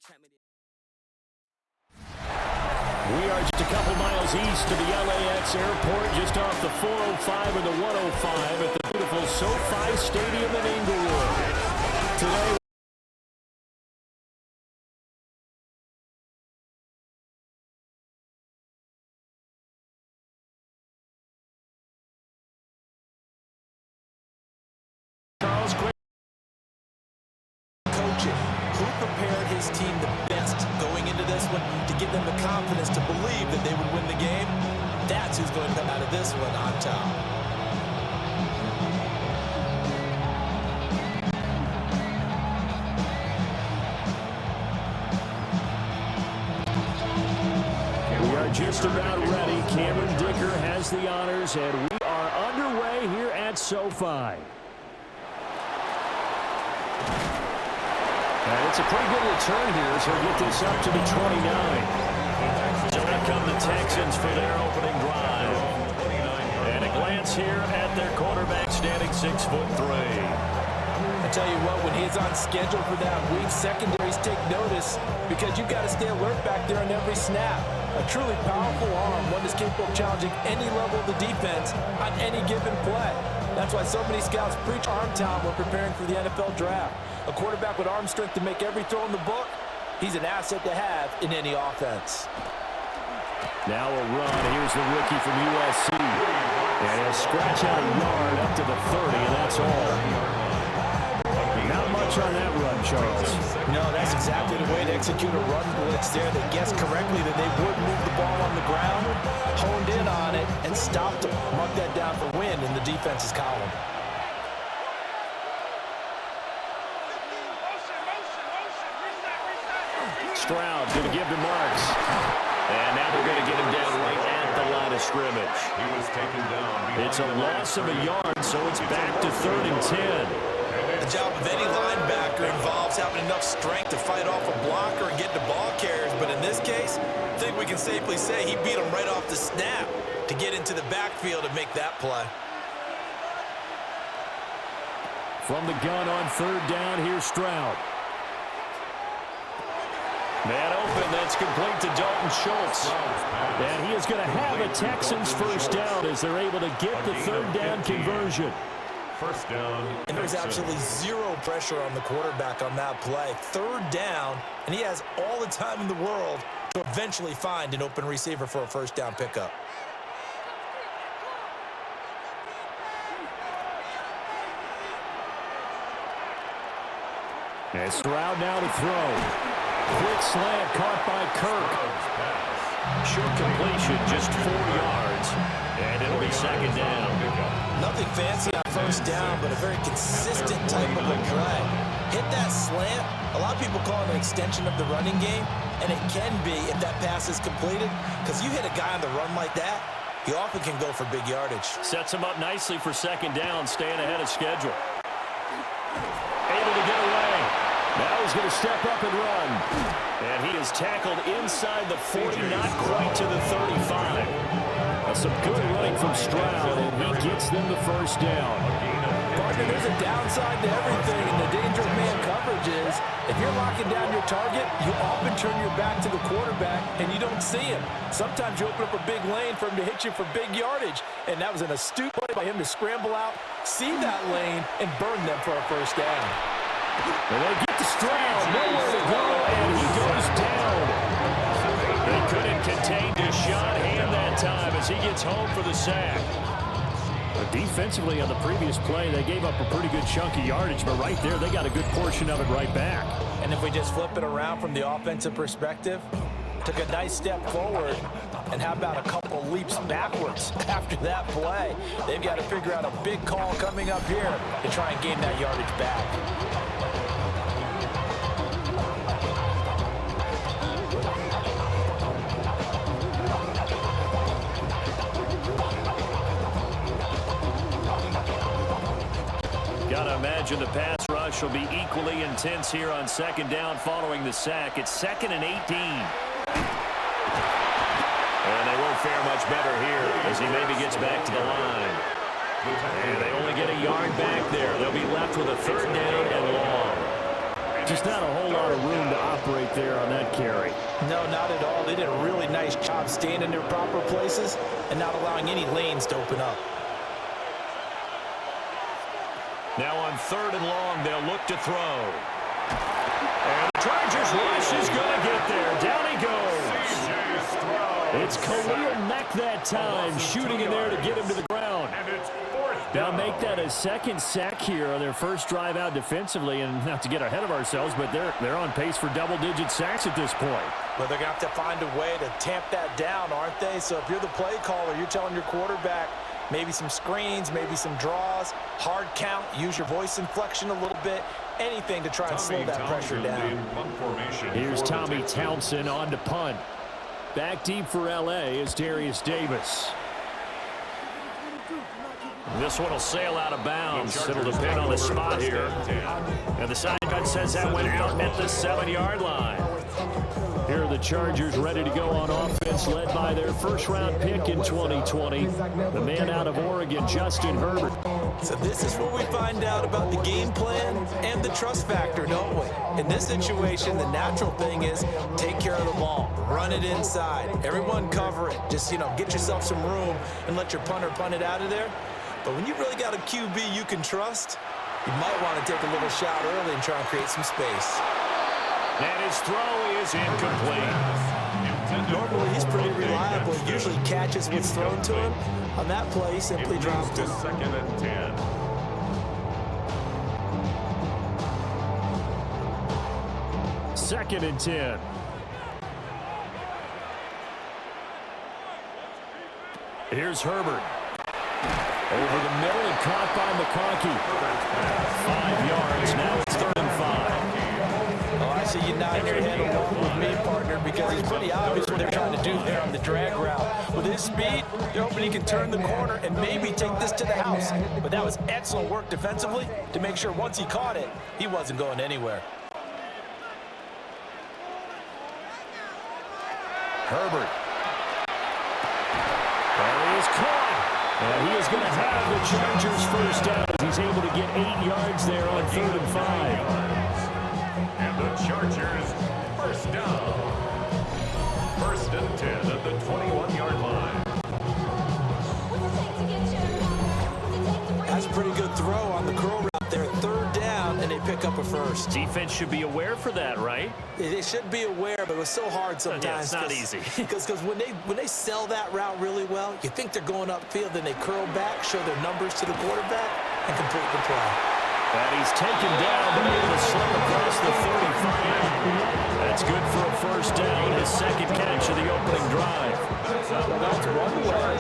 We are just a couple miles east of the LAX airport, just off the 405 and the 105 at the beautiful SoFi Stadium in Inglewood. Today, Who prepared his team the best going into this one to give them the confidence to believe that they would win the game? That's who's going to come out of this one on top. we are just about ready. Cameron Dicker has the honors, and we are underway here at SoFi. It's a pretty good return here, so we'll get this up to the 29. So out come the Texans for their opening drive. And a glance here at their quarterback standing 6'3". I tell you what, when he's on schedule for that week, secondaries take notice because you've got to stay alert back there on every snap. A truly powerful arm, one that's capable of challenging any level of the defense on any given play. That's why so many scouts preach arm talent when preparing for the NFL draft. A quarterback with arm strength to make every throw in the book, he's an asset to have in any offense. Now a run. Here's the rookie from USC. And he'll scratch out a yard up to the 30, and that's all. Not much on that run, Charles. No, that's exactly the way to execute a run blitz there. They guessed correctly that they would move the ball on the ground, honed in on it, and stopped them. Mark that down for win in the defense's column. Stroud going to give to Marks. And now they're going to get him down right at the line of scrimmage. He was taken down. It's a loss of a yard, so it's back to 3rd and 10. The job of any linebacker involves having enough strength to fight off a blocker and get the ball carriers. But in this case, I think we can safely say he beat him right off the snap to get into the backfield and make that play. From the gun on 3rd down, here's Stroud. Man open, that's complete to Dalton Schultz. And he is going to have a Texans first down as they're able to get the 3rd down conversion. First down. And there's absolutely zero pressure on the quarterback on that play. 3rd down, and he has all the time in the world to eventually find an open receiver for a first down pickup. And Stroud now to throw. Quick slant caught by Kirk. Short completion, just 4 yards. And it'll be 2nd down. Nothing fancy on first down, but a very consistent type of a play. Hit that slant. A lot of people call it an extension of the running game, and it can be if that pass is completed, because you hit a guy on the run like that, he often can go for big yardage. Sets him up nicely for 2nd down, staying ahead of schedule. Able to get away. Now he's going to step up and run. And he is tackled inside the 40, not quite to the 35. That's some good running from Stroud, and he gets them the first down. Partner, there's a downside to everything, and the danger of man coverage is if you're locking down your target, you often turn your back to the quarterback, and you don't see him. Sometimes you open up a big lane for him to hit you for big yardage, and that was an astute play by him to scramble out, see that lane, and burn them for a first down. And they get to Stroud, nowhere to go, and he goes down. They couldn't contain Deshaun Hand that time as he gets home for the sack. But defensively on the previous play, they gave up a pretty good chunk of yardage, but right there, they got a good portion of it right back. And if we just flip it around from the offensive perspective, took a nice step forward, and how about a couple leaps backwards after that play? They've got to figure out a big call coming up here to try and gain that yardage back. Gotta imagine the pass rush will be equally intense here on 2nd down following the sack. It's 2nd and 18. And they won't fare much better here as he maybe gets back to the line. And they only get a yard back there. They'll be left with a 3rd down and long. Just not a whole lot of room to operate there on that carry. No, not at all. They did a really nice job staying in their proper places and not allowing any lanes to open up. Now on 3rd and long, they'll look to throw. And the Chargers rush is going to get there. Down he goes. It's Khalil Mack that time, shooting in there to get him to the ground. Now make that a 2nd sack here on their first drive out defensively, and not to get ahead of ourselves, but they're on pace for double-digit sacks at this point. But they're going to have to find a way to tamp that down, aren't they? So if you're the play caller, you're telling your quarterback maybe some screens, maybe some draws, hard count, use your voice inflection a little bit, anything to try and slow that pressure down. Here's Tommy Townsend on to punt. Back deep for L.A. is Darius Davis. This one will sail out of bounds. It'll depend on the spot here. And the side bet says that went out at the 7-yard line. Here are the Chargers ready to go on offense, led by their first-round pick in 2020, the man out of Oregon, Justin Herbert. So this is where we find out about the game plan and the trust factor, don't we? In this situation, the natural thing is take care of the ball, run it inside, everyone cover it. Just, get yourself some room and let your punter punt it out of there. But when you really got a QB you can trust, you might want to take a little shot early and try and create some space. And his throw is incomplete. Normally, he's pretty reliable. He usually catches what's thrown to him. On that play, he simply dropped it. 2nd and 10. Second and 10. Here's Herbert. Over the middle and caught by McConkey. 5 yards. Now it's 3rd and 5. Oh, I see you nodding your head along with me, partner, because it's pretty obvious what they're trying to do there on the drag route. With his speed, they're hoping he can turn the corner and maybe take this to the house. But that was excellent work defensively to make sure once he caught it, he wasn't going anywhere. Herbert. There he is caught. And he is going to have the Chargers first down as he's able to get 8 yards there on 3rd and 5. And the Chargers first down. 1st and 10 at the 21-yard line. That's a pretty good throw on the curl route there. 3rd down, and they pick up a first. Defense should be aware for that, right? They should be aware, but it was so hard sometimes. Yeah, it's not easy. Because when they sell that route really well, you think they're going upfield, then they curl back, show their numbers to the quarterback, and complete the play. And he's taken down, but able to slip across the 35. That's good for a first down, his 2nd catch of the opening drive. Well, that's one way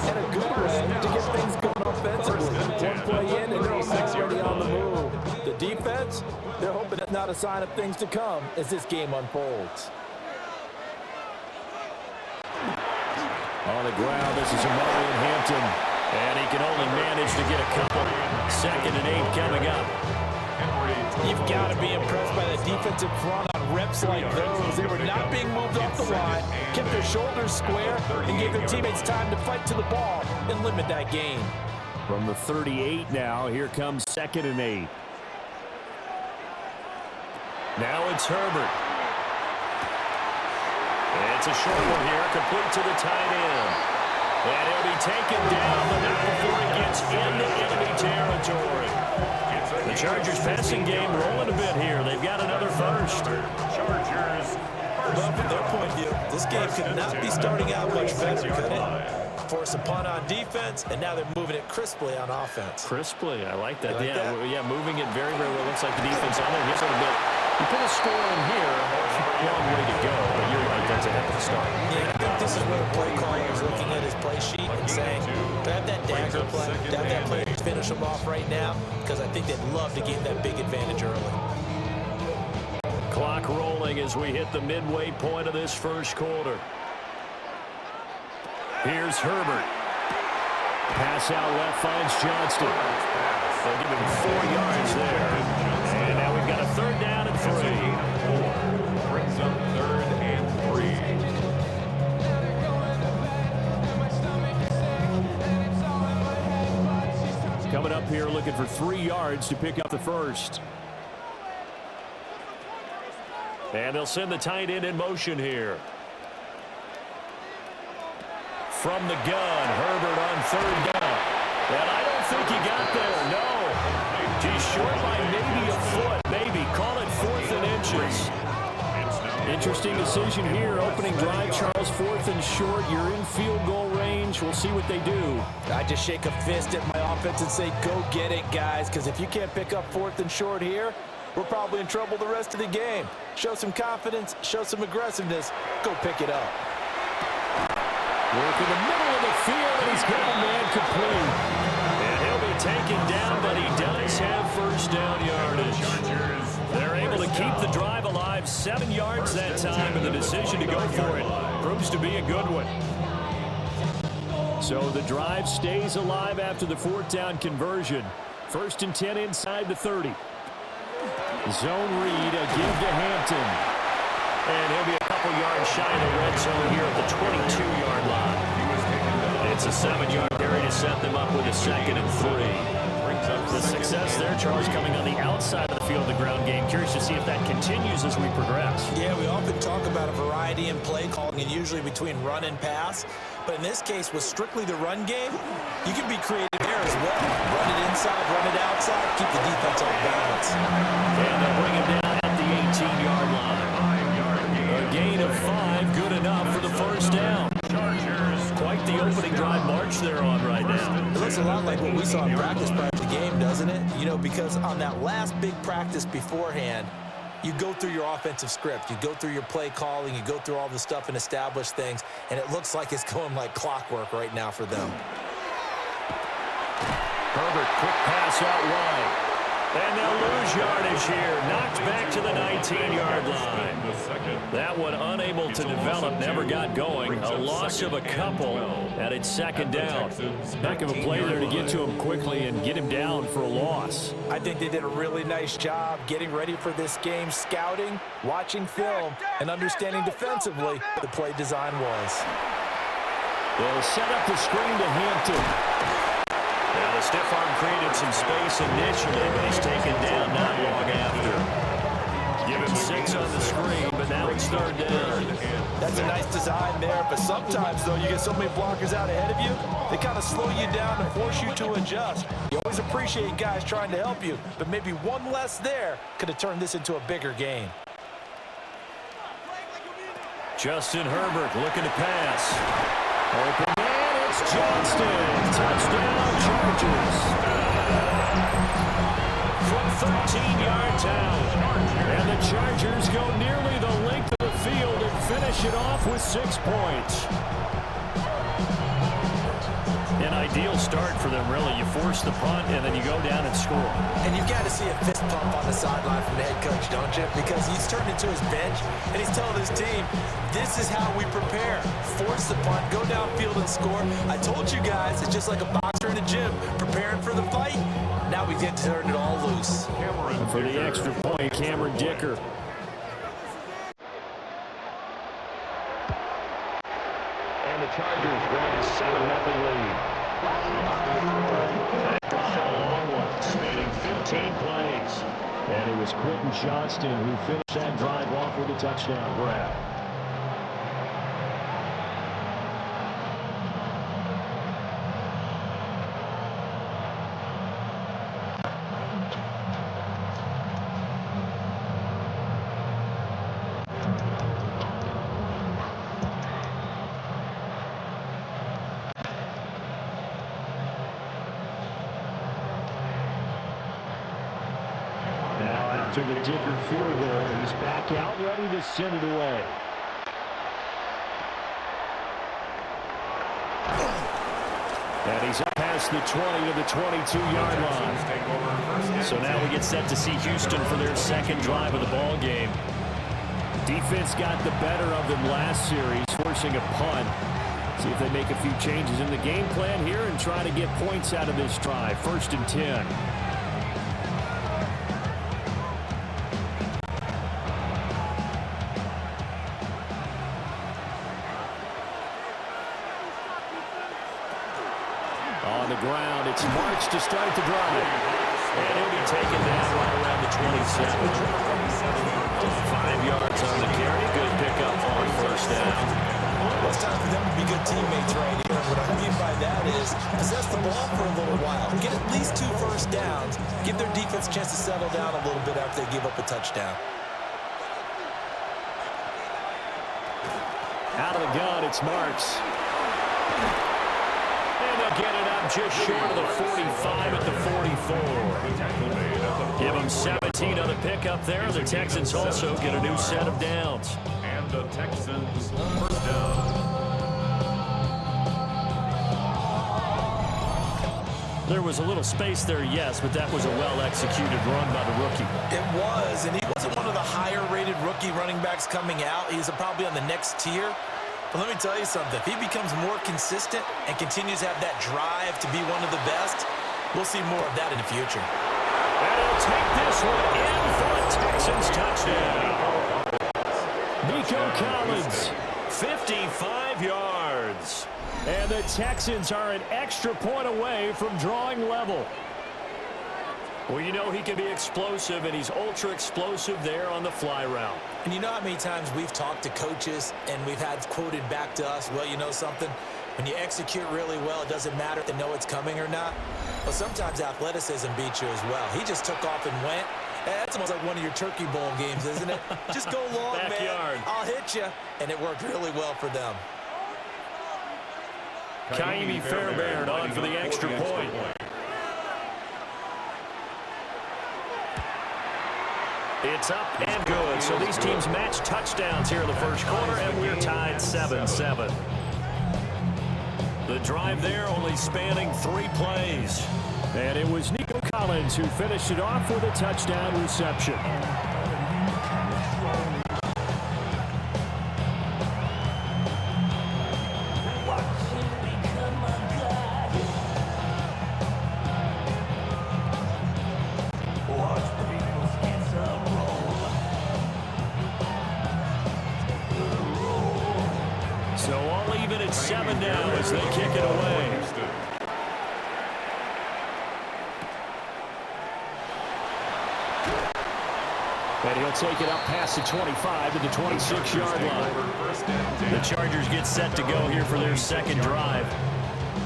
and a good way to get things going offensively. One play in and they're already on the move. The defense, they're hoping it's not a sign of things to come as this game unfolds. On the ground, this is Amari Hampton, and he can only manage to get a couple. 2nd and 8 coming up. You've got to be impressed by the defensive front on reps like those. They were not being moved off the line, kept their shoulders square, and gave their teammates time to fight to the ball and limit that gain. From the 38 now, here comes 2nd and 8. Now it's Herbert. It's a short one here, complete to the tight end. And he'll be taken down, but not before he gets into enemy territory. The Chargers passing game rolling a bit here. They've got another first. Chargers. Well, from their point of view, this game could not be starting out much better, could it? Force a punt on defense, and now they're moving it crisply on offense. Crisply, I like that. Like that? Yeah, moving it very, very well. Looks like the defense on there gets a bit. You put a score in here, long way to go, but you're right, that's a heck of a start. Yeah, I think this is where the play caller is looking at his play sheet and saying, to have that dagger play, to have that play to finish them off right now, because I think they'd love to gain that big advantage early. Clock rolling as we hit the midway point of this first quarter. Here's Herbert. Pass out left finds Johnston. They'll give him 4 yards there. And now we've got a 3rd down and 3. Brings up 3rd and 3. Coming up here looking for 3 yards to pick up the first. And they'll send the tight end in motion here. From the gun, Herbert on third down. And I don't think he got there, no. He's short by maybe a foot, maybe. Call it 4th and inches. Interesting decision here. Opening drive, Charles, 4th and short. You're in field goal range. We'll see what they do. I just shake a fist at my offense and say, go get it, guys, because if you can't pick up 4th and short here, we're probably in trouble the rest of the game. Show some confidence, show some aggressiveness, go pick it up. Work in the middle of the field, and he's got a man complete. And he'll be taken down, but he does have first down yardage. They're able to keep the drive alive, 7 yards that time, and the decision to go for it proves to be a good one. So the drive stays alive after the 4th down conversion. 1st and 10 inside the 30. Zone read, a give to Hampton. And he'll be a couple yards shy of the red zone here at the 22-yard line. It's a 7-yard carry to set them up with a 2nd and 3. The success there, Charles, coming on the outside of the field, the ground game. Curious to see if that continues as we progress. Yeah, we often talk about a variety in play calling, and usually between run and pass. But in this case, with strictly the run game, you can be creative there as well. Run it inside, run it outside, keep the defense on balance. And they'll bring him down at the 18-yard line. A gain of 5, good enough for the first down. Quite the opening drive march they're on right now. It looks a lot like what we saw in practice prior to the game, doesn't it? You know, because on that last big practice beforehand, you go through your offensive script, you go through your play calling, you go through all the stuff and establish things, and it looks like it's going like clockwork right now for them. Herbert, quick pass out wide. And they'll lose yardage here. Knocked back to the 19-yard line. That one unable to develop, never got going. A loss of a couple, and it's 2nd down. Heck of a play there to get to him quickly and get him down for a loss. I think they did a really nice job getting ready for this game, scouting, watching film, and understanding defensively what the play design was. They'll set up the screen to Hampton. Now the stiff arm created some space initially, but he's taken down not long after. Give him 6 on the screen, but now it's 3rd down. That's a nice design there, but sometimes, though, you get so many blockers out ahead of you, they kind of slow you down and force you to adjust. You always appreciate guys trying to help you, but maybe one less there could have turned this into a bigger game. Justin Herbert looking to pass. Open man, it's Johnston. Touchdown, Chargers. From 13-yard down. And the Chargers go nearly the length of the field and finish it off with 6 points. An ideal start for them, really. You force the punt, and then you go down and score. And you've got to see a fist pump on the sideline from the head coach, don't you? Because he's turned into his bench, and he's telling his team, this is how we prepare. Force the punt, go downfield and score. I told you guys, it's just like a boxer in the gym, preparing for the fight. Now we get to turn it all loose. And for the extra point, Cameron Dicker. And the Chargers grab a 7-0 lead. That's a long one, spanning 15 plays. And it was Quentin Johnston who finished that drive off with a touchdown grab. To the Dicker field goal. He's back out, ready to send it away. And he's up past the 20 to the 22-yard line. So now we get set to see Houston for their 2nd drive of the ball game. Defense got the better of them last series, forcing a punt. See if they make a few changes in the game plan here and try to get points out of this drive. 1st and 10. On the ground, it's March to start the drive. And he'll be taken down right around the 27. 5 yards on points right here. What I mean by that is possess the ball for a little while. Get at least 2 first downs. Give their defense a chance to settle down a little bit after they give up a touchdown. Out of the gun, it's Marks. And they'll get it up just short of the 45 at the 44. Give them 17 on the pickup there. The Texans also get a new set of downs. And the Texans first down. There was a little space there, yes, but that was a well-executed run by the rookie. It was, and he wasn't one of the higher-rated rookie running backs coming out. He's probably on the next tier. But let me tell you something. If he becomes more consistent and continues to have that drive to be one of the best, we'll see more of that in the future. And he'll take this one in for a Texans touchdown. Nico Collins, 55 yards. And the Texans are an extra point away from drawing level. Well, you know he can be explosive, and he's ultra-explosive there on the fly route. And you know how many times we've talked to coaches and we've had quoted back to us, well, you know something? When you execute really well, it doesn't matter if they know it's coming or not. Well, sometimes athleticism beats you as well. He just took off and went. That's almost like one of your Turkey Bowl games, isn't it? Just go long, Backyard. man. I'll hit you. And it worked really well for them. Kaimi Fairbairn on for the extra point. It's up and good. So these teams match touchdowns here in the first quarter, and we're tied 7-7. The drive there only spanning 3 plays. And it was Nico Collins who finished it off with a touchdown reception. So all even at 7 now as they kick it away. And he'll take it up past the 25 to the 26-yard line. The Chargers get set to go here for their second drive.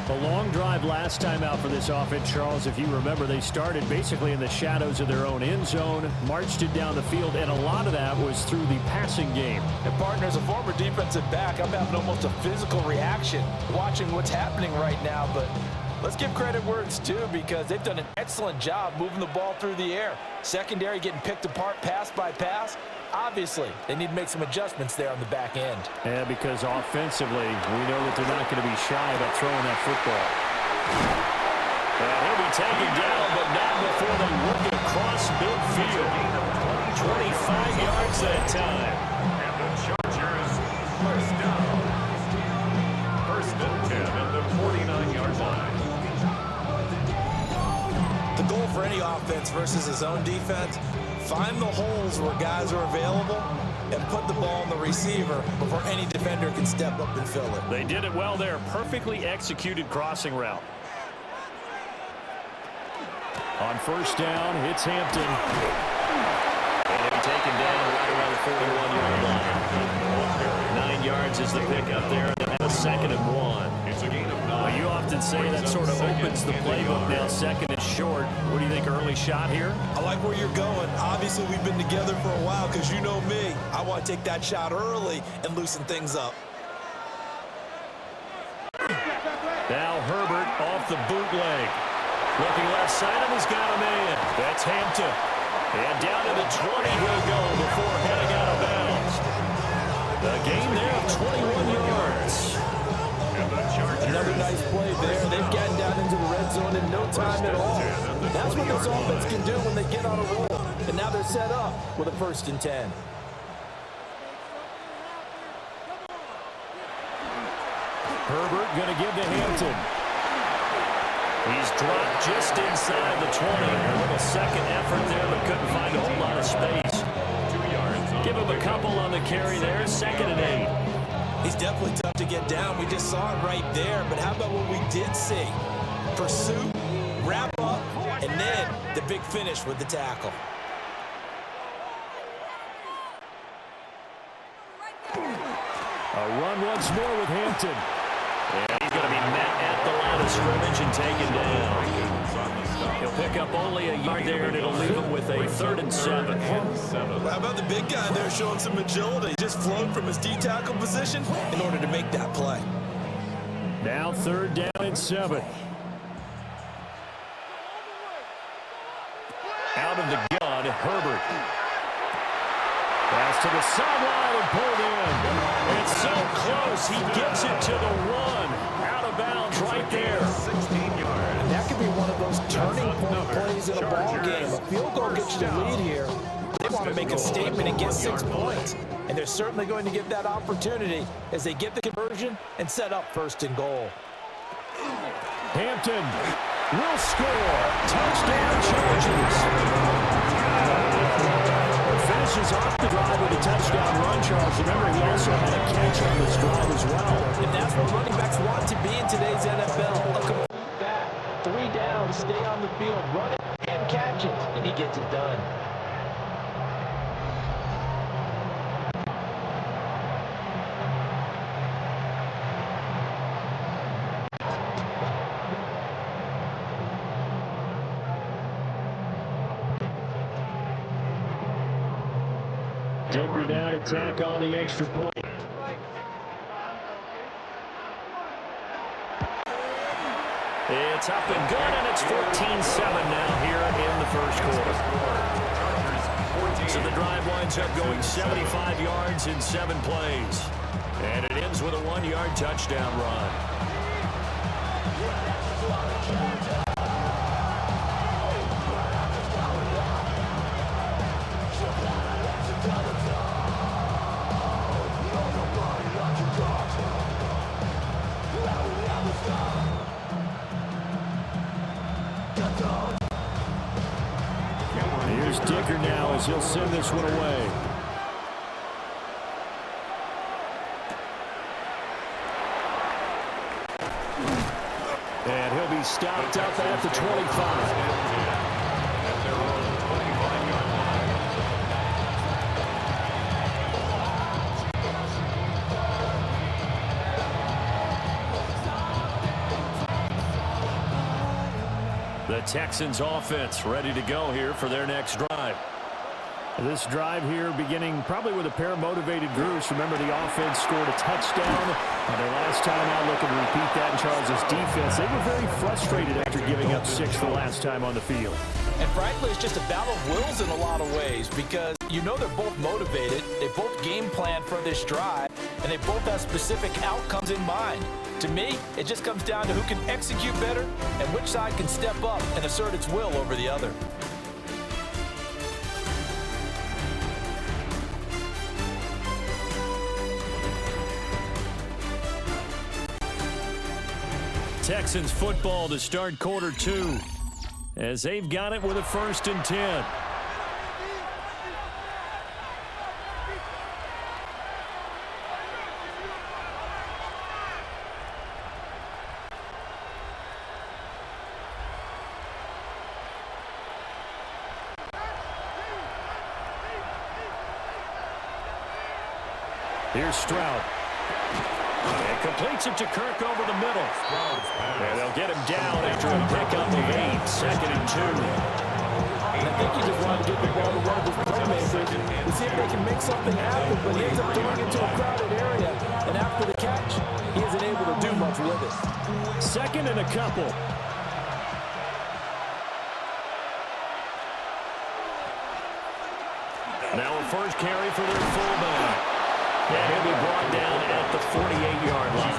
A long drive last time out for this offense, Charles. If you remember, they started basically in the shadows of their own end zone, marched it down the field, and a lot of that was through the passing game. And partner, as a former defensive back, I'm having almost a physical reaction watching what's happening right now. But let's give credit where it's due, because they've done an excellent job moving the ball through the air. Secondary getting picked apart pass by pass. Obviously, they need to make some adjustments there on the back end. Yeah, because offensively, we know that they're not going to be shy about throwing that football. And he'll be taken down, but not before they work it across midfield. 25 yards that time. And the Chargers first down. First and 10 at the 49-yard line. The goal for any offense versus his own defense, find the holes where guys are available and put the ball on the receiver before any defender can step up and fill it. They did it well there. Perfectly executed crossing route. On first down, it's Hampton. And he'll be taken down right around the 41-yard line. 9 yards is the pickup there. And a 2nd and 1. It's a gain of 9. Well, you often say that sort of opens the playbook. Now 2nd and short. What do you think, early shot here? I like where you're going. Obviously, we've been together for a while, because you know me. I want to take that shot early and loosen things up. Now Herbert off the bootleg. Looking left side of him, he's got a man. That's Hampton. And down to the 20 he'll go before heading out of bounds. A gain there of 21 yards. Another nice play there. They've gotten down into the red zone in no time at all. That's what this offense can do when they get on a roll. And now they're set up with a 1st and 10. Herbert going to give to Hampton. He's dropped just inside the 20. A little second effort there, but couldn't find a whole lot of space. 2 yards. Give him a couple on the carry there. 2nd and 8. He's definitely tough to get down. We just saw it right there. But how about what we did see? Pursuit, wrap up, and then the big finish with the tackle. A run once more with Hampton. And he's going to be met at the line of scrimmage and taken down. He'll pick up only a yard there, and it'll leave him with a 3rd and 7. How about the big guy there showing some agility? Just float from his D-tackle position in order to make that play. Now 3rd down and 7. Out of the gun, Herbert. Pass to the sideline and pulled in. It's so close. He gets it to the 1. Out of bounds right there. 16 yards. And that could be one of those turning point plays in a ball game. A field goal gets you the lead here. They want to make a statement and get 6 points. And they're certainly going to get that opportunity as they get the conversion and set up 1st and goal. Hampton will score. Touchdown Chargers. Finishes off the drive with a touchdown run, Charles. Remember, he also had a catch on this drive as well. And that's what running backs want to be in today's NFL. A complete back, 3 down, stay on the field, run it and catch it, and he gets it done. Denver down attack on the extra point. It's up and good, and it's 14-7 now here in the 1st quarter. So the drive winds up going 75 yards in 7 plays. And it ends with a 1-yard touchdown run. Here's Dicker now as he'll send this one away. And he'll be stopped up at the 25. The Texans offense ready to go here for their next drive. This drive here beginning probably with a pair of motivated groups. Remember, the offense scored a touchdown on their last time out. Looking to repeat that in Charles' defense. They were very frustrated after giving up 6 the last time on the field. And frankly, it's just a battle of wills in a lot of ways because you know they're both motivated. They both game plan for this drive, and they both have specific outcomes in mind. To me, it just comes down to who can execute better and which side can step up and assert its will over the other. Texans football to start quarter 2 as they've got it with a 1st and 10. Here's Stroud. And completes it to Kirk over the middle. And they'll get him down after a pickup of 8, 2nd and 2. And I think he just wanted to get the ball to one of his playmakers to see if they can make something happen, but he ends up throwing it to a crowded area. And after the catch, he isn't able to do much with it. 2nd and a couple. Now a first carry for their fullback. And he'll be brought down at the 48-yard line.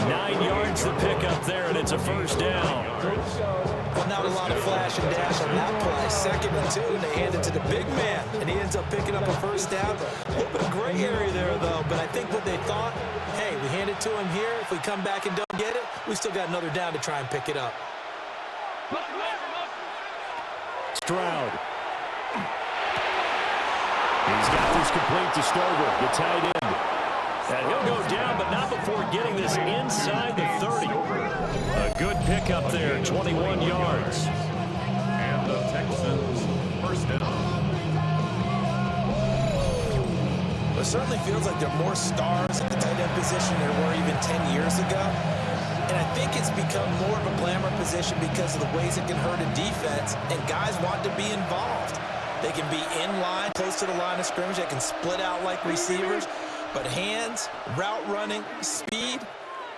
9 yards to pick up there, and it's a 1st down. Well, not a lot of flash and dash on that play. 2nd and 2, and they hand it to the big man, and he ends up picking up a 1st down. A little bit of gray area there, though, but I think what they thought, hey, we hand it to him here. If we come back and don't get it, we still got another down to try and pick it up. Stroud. He's got this complete to Stover, the tight end. And he'll go down, but not before getting this inside the 30. A good pickup there, 21 yards. And the Texans 1st down. It certainly feels like there are more stars at the tight end position than they were even 10 years ago. And I think it's become more of a glamour position because of the ways it can hurt a defense, and guys want to be involved. They can be in line, close to the line of scrimmage. They can split out like receivers. But hands, route running, speed,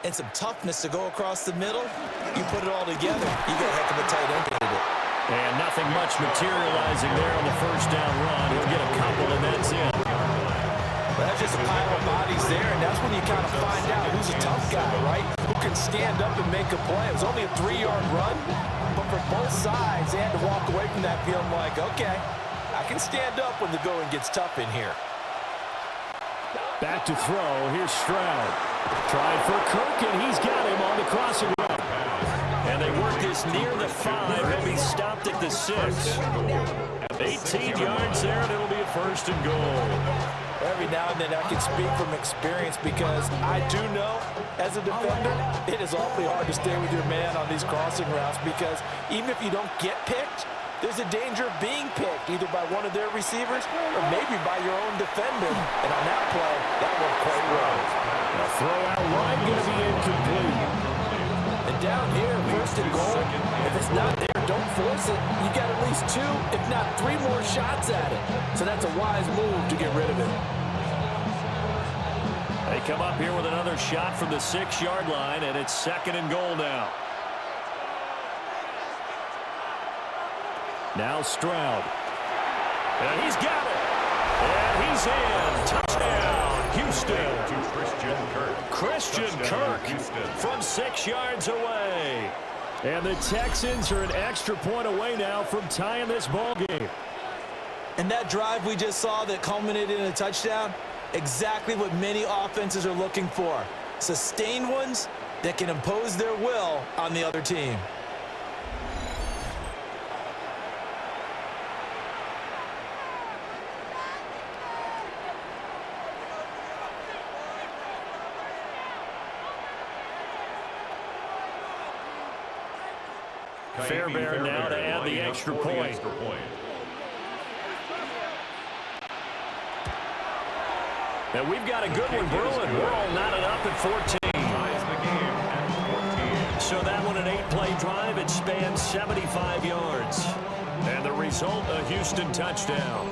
and some toughness to go across the middle, you put it all together, you get a heck of a tight end candidate. And nothing much materializing there on the first down run. He'll get a couple, and that's it. Well, that's just a pile of bodies there, and that's when you kind of find out who's a tough guy, right? Who can stand up and make a play. It was only a 3-yard run, but for both sides, they had to walk away from that feeling like, okay, I can stand up when the going gets tough in here. Back to throw. Here's Stroud. Tried for Kirk, and he's got him on the crossing route. And they work this near the 5. He'll be stopped at the 6. 18 yards there, and it'll be a first and goal. Every now and then I can speak from experience because I do know, as a defender, it is awfully hard to stay with your man on these crossing routes because even if you don't get picked, there's a danger of being picked either by one of their receivers or maybe by your own defender. And on that play, that worked quite well. A throw out line going to be incomplete. And down here, first and goal, if it's not there, don't force it. You got at least 2, if not 3 more shots at it. So that's a wise move to get rid of it. They come up here with another shot from the 6-yard line, and it's second and goal now. Now Stroud. And he's got it. And he's in. Touchdown, Houston. Christian Kirk from 6 yards away. And the Texans are an extra point away now from tying this ball game. And that drive we just saw that culminated in a touchdown, exactly what many offenses are looking for. Sustained ones that can impose their will on the other team. Fairbairn now to add the extra point. And we've got a good one brewing. We're all knotted up at 14. So that one, an 8-play drive. It spans 75 yards. And the result, a Houston touchdown.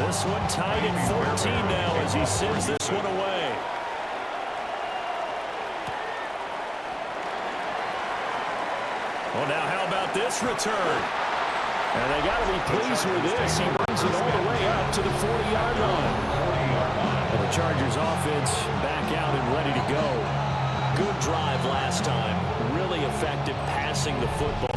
This one tied at 14 now as he sends this one away. Well, now how about this return? And they got to be pleased with this. He brings it all the way up to the 40-yard line. And the Chargers offense back out and ready to go. Good drive last time. Really effective passing the football.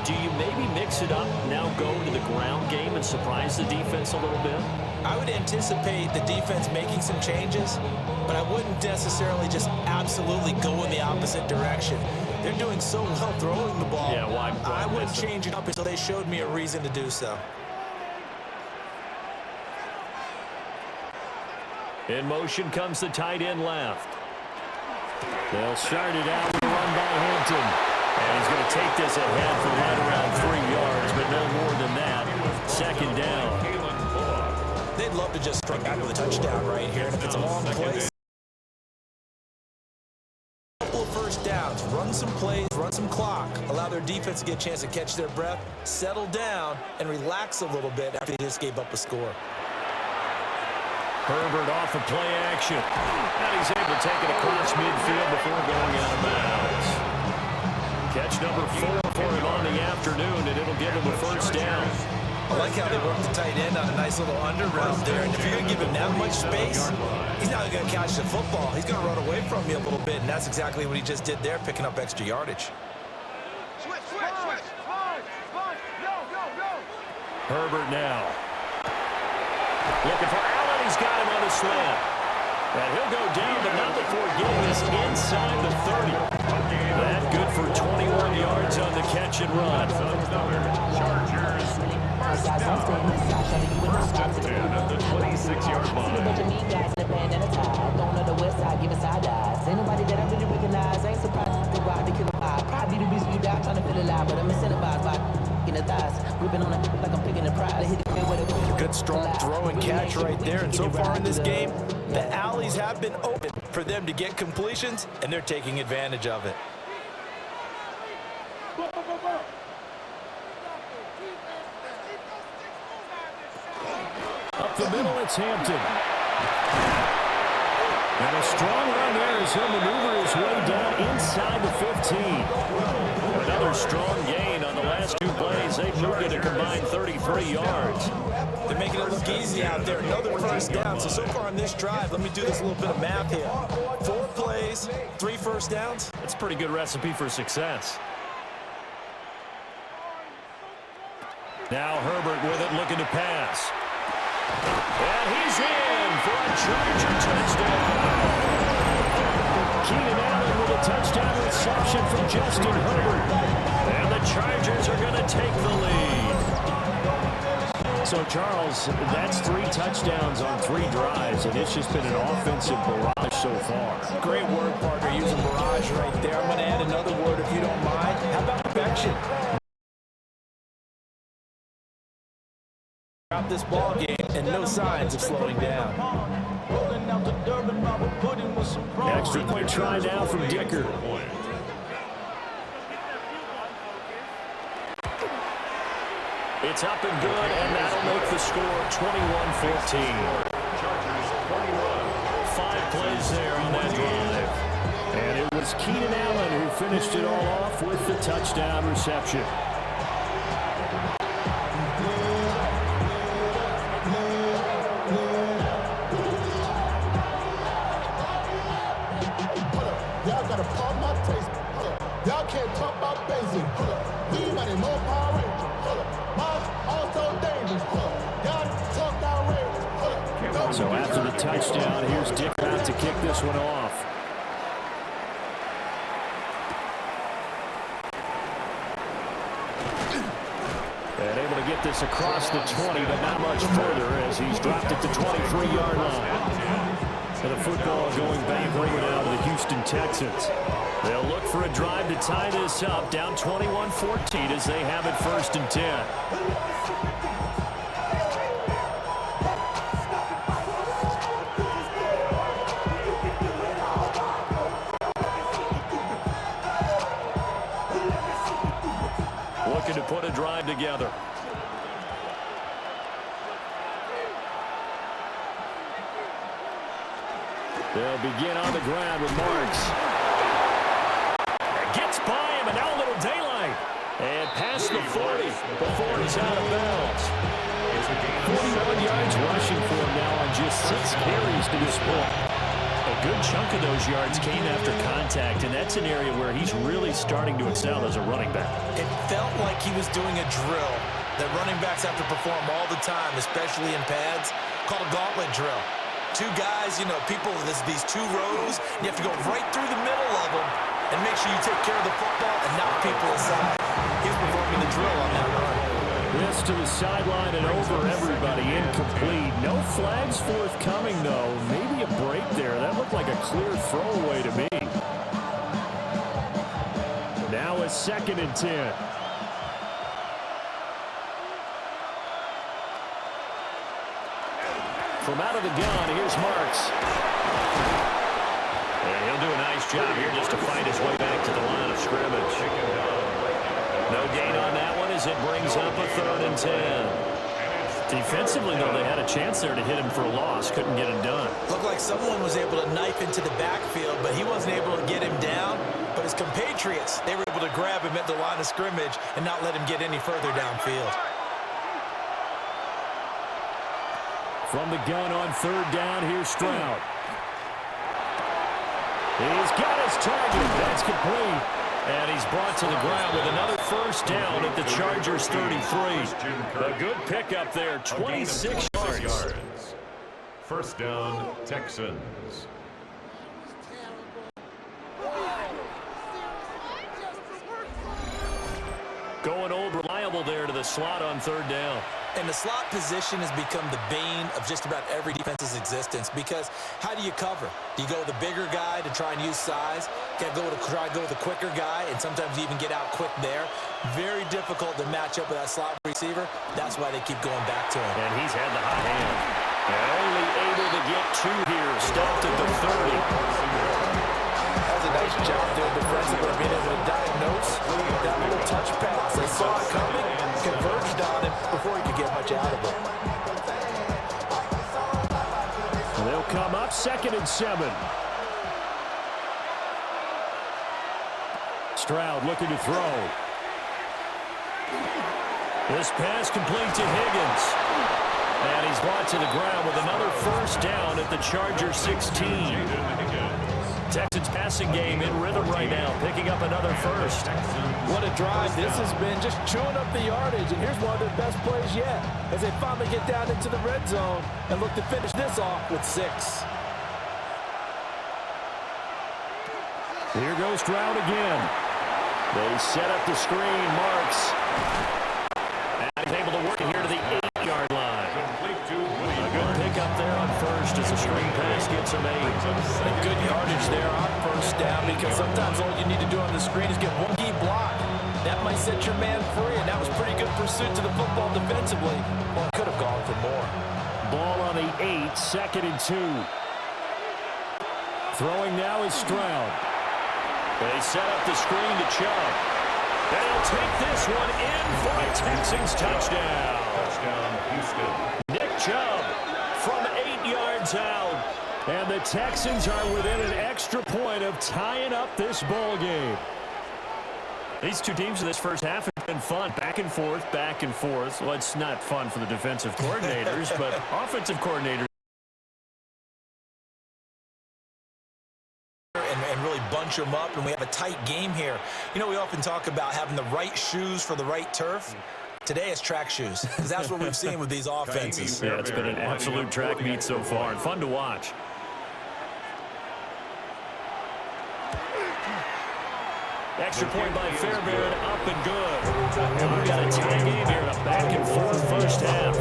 Do you maybe mix it up, now go to the ground game and surprise the defense a little bit? I would anticipate the defense making some changes, but I wouldn't necessarily just absolutely go in the opposite direction. They're doing so well throwing the ball. Yeah, why I wouldn't change it up until they showed me a reason to do so. In motion comes the tight end left. They'll start it out with a run by Hampton. And he's going to take this ahead for right around 3 yards, but no more than that. Second down. They'd love to just strike back with a touchdown right here. And if it's a long play, couple of first downs, run some plays, run some clock, allow their defense to get a chance to catch their breath, settle down, and relax a little bit after they just gave up a score. Herbert off of play action. And he's able to take it across midfield before going out of bounds. Catch number 4 for him on the afternoon, and it'll give him a first down. I like how they work the tight end on a nice little under route there. And if you're going to give him that much space, he's not going to catch the football. He's going to run away from you a little bit, and that's exactly what he just did there, picking up extra yardage. Herbert now. Looking for Allen. He's got him on the slant. And he'll go down, but not before getting this inside the 30. That good for for 21 yards on the catch and run. Chargers, first down. First and 10 at the 26-yard line. Ain't nobody that I really recognize. I ain't surprised to ride the killer vibe. Probably the reason you die trying to feel alive, but I'm incentivized by in the thighs, gripping on it like I'm picking a pride. Hit it with a Good strong throw and catch right there. And so far in this game, the alleys have been open for them to get completions, and they're taking advantage of it. Up the middle, it's Hampton. And a strong run there as he'll maneuver his way down inside the 15. Another strong gain on the last two plays. They've moved it a combined 33 yards. They're making it look easy out there. Another first down. So far on this drive, let me do this little bit of math here. 4 plays, 3 first downs. That's a pretty good recipe for success. Now Herbert with it, looking to pass. And he's in for a Charger touchdown. Keenan Allen with a touchdown reception from Justin Herbert. And the Chargers are going to take the lead. So, Charles, that's 3 touchdowns on 3 drives, and it's just been an offensive barrage so far. Great word, partner, using barrage right there. I'm going to add another word if you don't mind. How about perfection? Out this ball game and no signs of slowing down. Extra point try now from Dicker. It's up and good, and that'll make the score 21-14. 5 plays there on that drive. And it was Keenan Allen who finished it all off with the touchdown reception. Y'all gotta pump my taste. Y'all can't talk about basic. We money more power ranger. Mom also dangerous. Y'all talk outrageous. So after the touchdown, here's Dick out to kick this one off. And able to get this across the 20, but not much further as he's dropped it to 23-yard line. And the football going back over now to the Houston Texans. They'll look for a drive to tie this up, down 21-14 as they have it 1st and 10. Looking to put a drive together. They'll begin on the ground with Marks. Gets by him, and now a little daylight. And past the 40 before he's out of bounds. 41 yards rushing for him now on just 6 carries to this point. A good chunk of those yards came after contact, and that's an area where he's really starting to excel as a running back. It felt like he was doing a drill that running backs have to perform all the time, especially in pads, called a gauntlet drill. 2 guys, you know, people, these 2 rows, you have to go right through the middle of them and make sure you take care of the football and knock people aside. He's performing the drill on that run. This to the sideline and over everybody, incomplete. No flags forthcoming, though. Maybe a break there. That looked like a clear throwaway to me. Now a 2nd and 10. From out of the gun, here's Marks. And he'll do a nice job here just to fight his way back to the line of scrimmage. No gain on that one as it brings up a 3rd and 10. Defensively, though, they had a chance there to hit him for a loss. Couldn't get it done. Looked like someone was able to knife into the backfield, but he wasn't able to get him down. But his compatriots, they were able to grab him at the line of scrimmage and not let him get any further downfield. From the gun on 3rd down, here's Stroud. He's got his target. That's complete. And he's brought to the ground with another 1st down at the Chargers' 33. A good pickup there, 26 yards. 1st down, Texans. tackle there to the slot on third down. And the slot position has become the bane of just about every defense's existence, because how do you cover? Do you go with the bigger guy to try and use size? Got to try to go with the quicker guy, and sometimes you even get out quick there. Very difficult to match up with that slot receiver. That's why they keep going back to him. And he's had the hot hand. And only able to get 2 here. Stopped at the 30. That was a nice job there defensively, being able to diagnose that little touch pass. They saw it coming, converged on him before he could get much out of it. And they'll come up 2nd and 7. Stroud looking to throw. This pass complete to Higgins. And he's brought to the ground with another first down at the Chargers 16. Texans passing game in rhythm right now, picking up another first. What a drive this has been, just chewing up the yardage. And here's one of their best plays yet, as they finally get down into the red zone and look to finish this off with 6. Here goes Stroud again. They set up the screen, Marks. And he's able to work it here to the 8-yard line. A good pickup there on first as the screen pass gets him 8. And good yardage there on first down, because sometimes all you need to do on the screen is get one key block. That might set your man free, and that was pretty good pursuit to the football defensively. Well, could have gone for more. Ball on the 8, 2nd and 2. Throwing now is Stroud. They set up the screen to Chubb. They'll take this one in for a Texans touchdown. Touchdown, Houston. Nick Chubb from 8 yards out. And the Texans are within an extra point of tying up this ball game. These two teams in this first half have been fun. Back and forth, back and forth. Well, it's not fun for the defensive coordinators, but offensive coordinators. And really bunch them up, and we have a tight game here. You know, we often talk about having the right shoes for the right turf. Today it's track shoes, because that's what we've seen with these offenses. Yeah, it's been an absolute track meet so far, and fun to watch. Extra point by Fairbairn, up and good. And we've got a tie game here, a back and forth first half.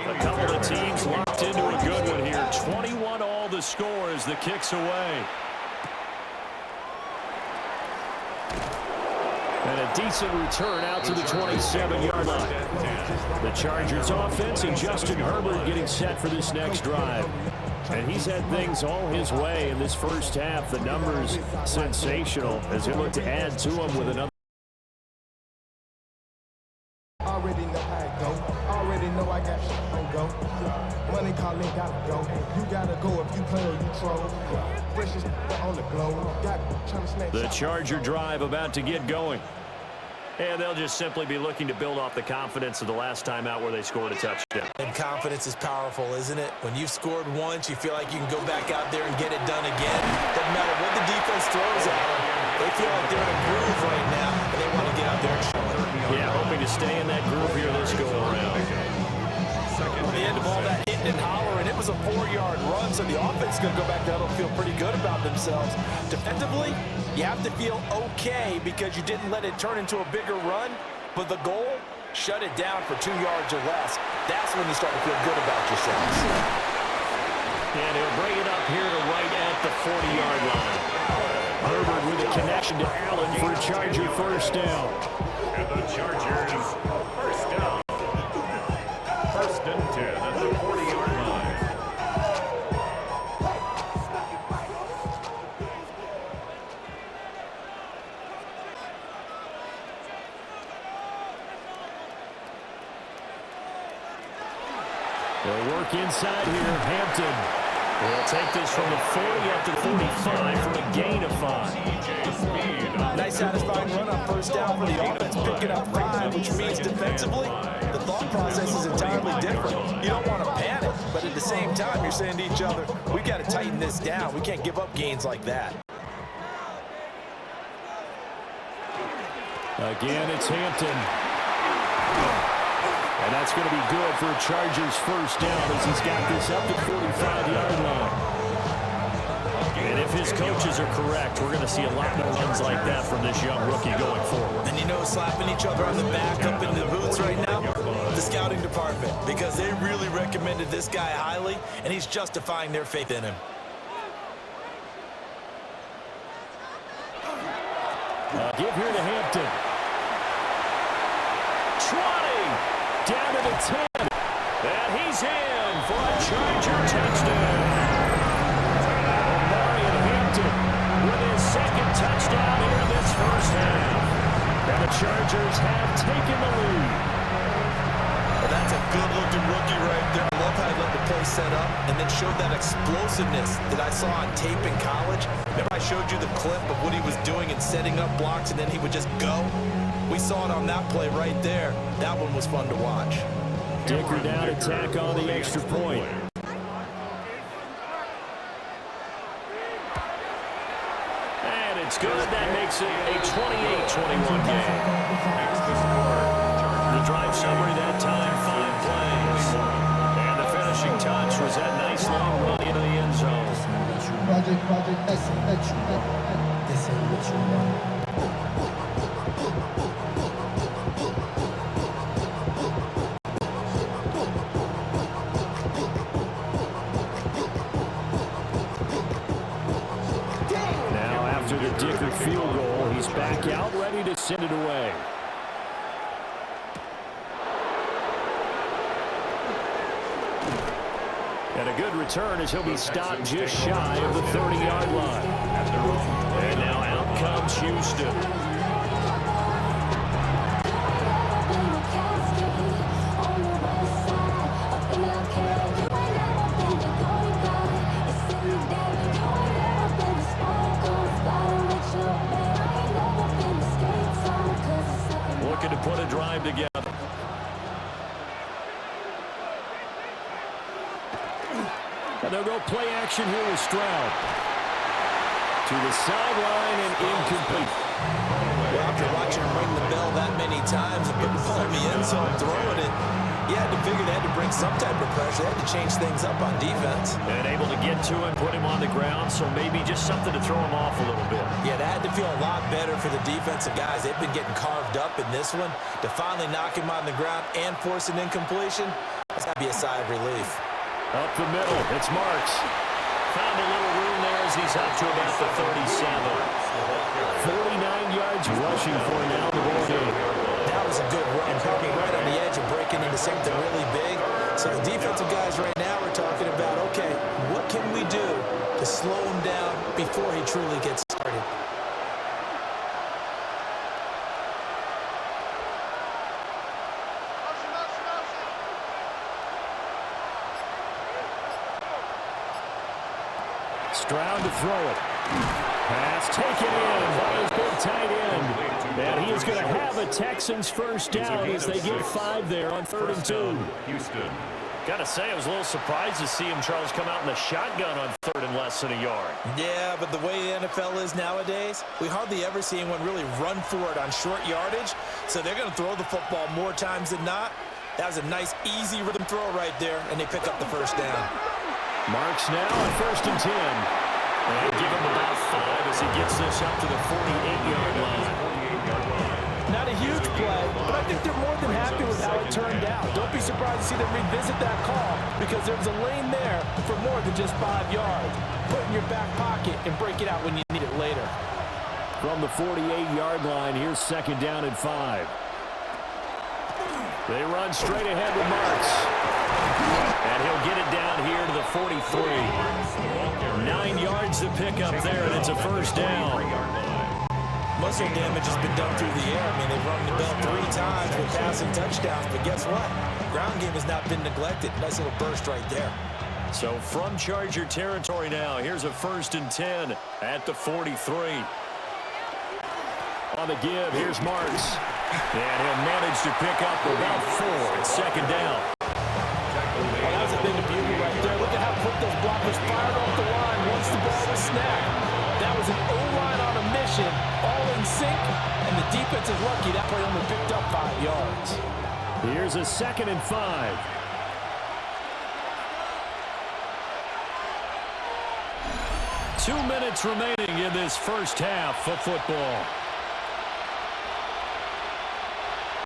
A couple of teams locked into a good one here. 21 all the score as the kick's away. And a decent return out to the 27-yard line. The Chargers offense and Justin Herbert getting set for this next drive. And he's had things all his way in this first half. The numbers sensational as he looked to add to them with another. Already know how it go. Already know I got shit on go. Money calling, gotta go. You gotta go if you play or you troll. Precious on the globe. Got trying to snatch. The Charger drive about to get going. And they'll just simply be looking to build off the confidence of the last time out where they scored a touchdown. And confidence is powerful, isn't it? When you've scored once, you feel like you can go back out there and get it done again. Doesn't matter what the defense throws at them. They feel like they're in a groove right now, and they want to get out there and show it. Yeah, hoping to stay in that groove here this go-around. At the end of all that hitting and hollering, it was a 4-yard run, so the offense is going to go back down and feel pretty good about themselves. Defensively, you have to feel okay because you didn't let it turn into a bigger run, but the goal, shut it down for 2 yards or less. That's when you start to feel good about yourselves. And he'll bring it up here to right at the 40-yard line. Herbert with a connection to Allen for a Charger first down. And the Chargers, first down. 1st and 10 at the 40-yard line. They'll work inside here. Hampton will take this from the 40 up to 45 for a gain of 5. Nice satisfying run on first down for the offense, picking up 5 which means defensively, the thought process is entirely different. You don't want to panic, but at the same time, you're saying to each other, we got to tighten this down. We can't give up gains like that. Again, it's Hampton. And that's going to be good for a Chargers first down as he's got this up to the 45-yard line. And if his coaches are correct, we're going to see a lot more runs like that from this young rookie going forward. And you know, slapping each other on the back up in the boots right now, the scouting department, because they really recommended this guy highly, and he's justifying their faith in him. Give here to Hampton. 20, down to the 10, and he's in for a Charger touchdown. With his second touchdown here in this first half. And the Chargers have taken the lead. Well, that's a good-looking rookie right there. I love how he let the play set up and then showed that explosiveness that I saw on tape in college. Remember I showed you the clip of what he was doing and setting up blocks, and then he would just go? We saw it on that play right there. That one was fun to watch. Dicker down to tack on the extra point. It's good. That makes it a 28-21 game. The drive summary that time, 5 plays. And the finishing touch was that nice long run into the end zone. After the Dicker field goal, he's back out, ready to send it away. And a good return as he'll be stopped just shy of the 30-yard line. And now out comes Houston. Looking to put a drive together. And they'll go play action here with Stroud. To the sideline and incomplete. Well, after watching him ring the bell that many times and putting the ball in the end zone, throwing it, you had to figure they had to bring some type of pressure. They had to change things up on defense. And able to get to him, put him on the ground, so maybe just something to throw him off a little bit. Yeah, that had to feel a lot better for the defensive guys. They've been getting carved up in this one. To finally knock him on the ground and force an incompletion, that's got to be a sigh of relief. Up the middle, it's Marks. Found a little room there as he's up to about the 37. 49 yards rushing for him now. That was a good run, probably right on the edge of breaking into something really big. So the defensive guys right now are talking about, okay, what can we do to slow him down before he truly gets started? Stroud to throw it. Pass taken in by his big tight end. And he is going to have a Texans first down as they get 5 there on 3rd and 2. Houston. Got to say, I was a little surprised to see him, Charles, come out in the shotgun on 3rd and less than a yard. Yeah, but the way the NFL is nowadays, we hardly ever see anyone really run for it on short yardage. So they're going to throw the football more times than not. That was a nice, easy rhythm throw right there, and they pick up the first down. Marks now on 1st and 10. And give him about 5 as he gets this up to the 48-yard line. Not a huge play, but I think they're more than happy with how it turned out. Don't be surprised to see them revisit that call because there was a lane there for more than just 5 yards. Put it in your back pocket and break it out when you need it later. From the 48-yard line, here's 2nd down and 5. They run straight ahead with Marks. And he'll get it down here to the 43. 9 yards to pick up there, and it's a first down. Muscle damage has been done through the air. I mean, they've rung the bell 3 times with passing touchdowns, but guess what? Ground game has not been neglected. Nice little burst right there. So from Charger territory now, here's a 1st and 10 at the 43. On the give, here's Marks. And he'll manage to pick up about 4. It's second down. Well, that was a big beauty right there. Look at how quick those blockers fired off the line once the ball was snapped. That was an O-line on a mission, all in sync, and the defense is lucky that play only picked up 5 yards. Here's a 2nd and 5. Two minutes remaining in this first half of football.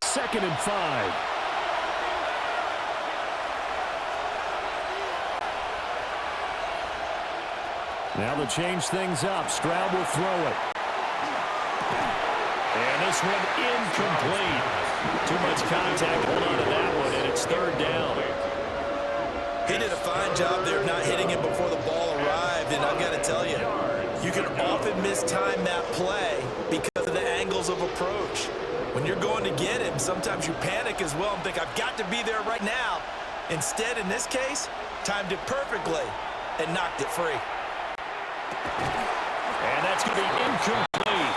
2nd and 5. Now they'll change things up. Stroud will throw it. And this one incomplete. Too much contact. Hold on to that one, and it's 3rd down. He did a fine job there of not hitting it before the ball arrived, and I've got to tell you, you can often mistime that play because of the angles of approach. When you're going to get him, sometimes you panic as well and think, I've got to be there right now. Instead, in this case, timed it perfectly and knocked it free. And that's going to be incomplete.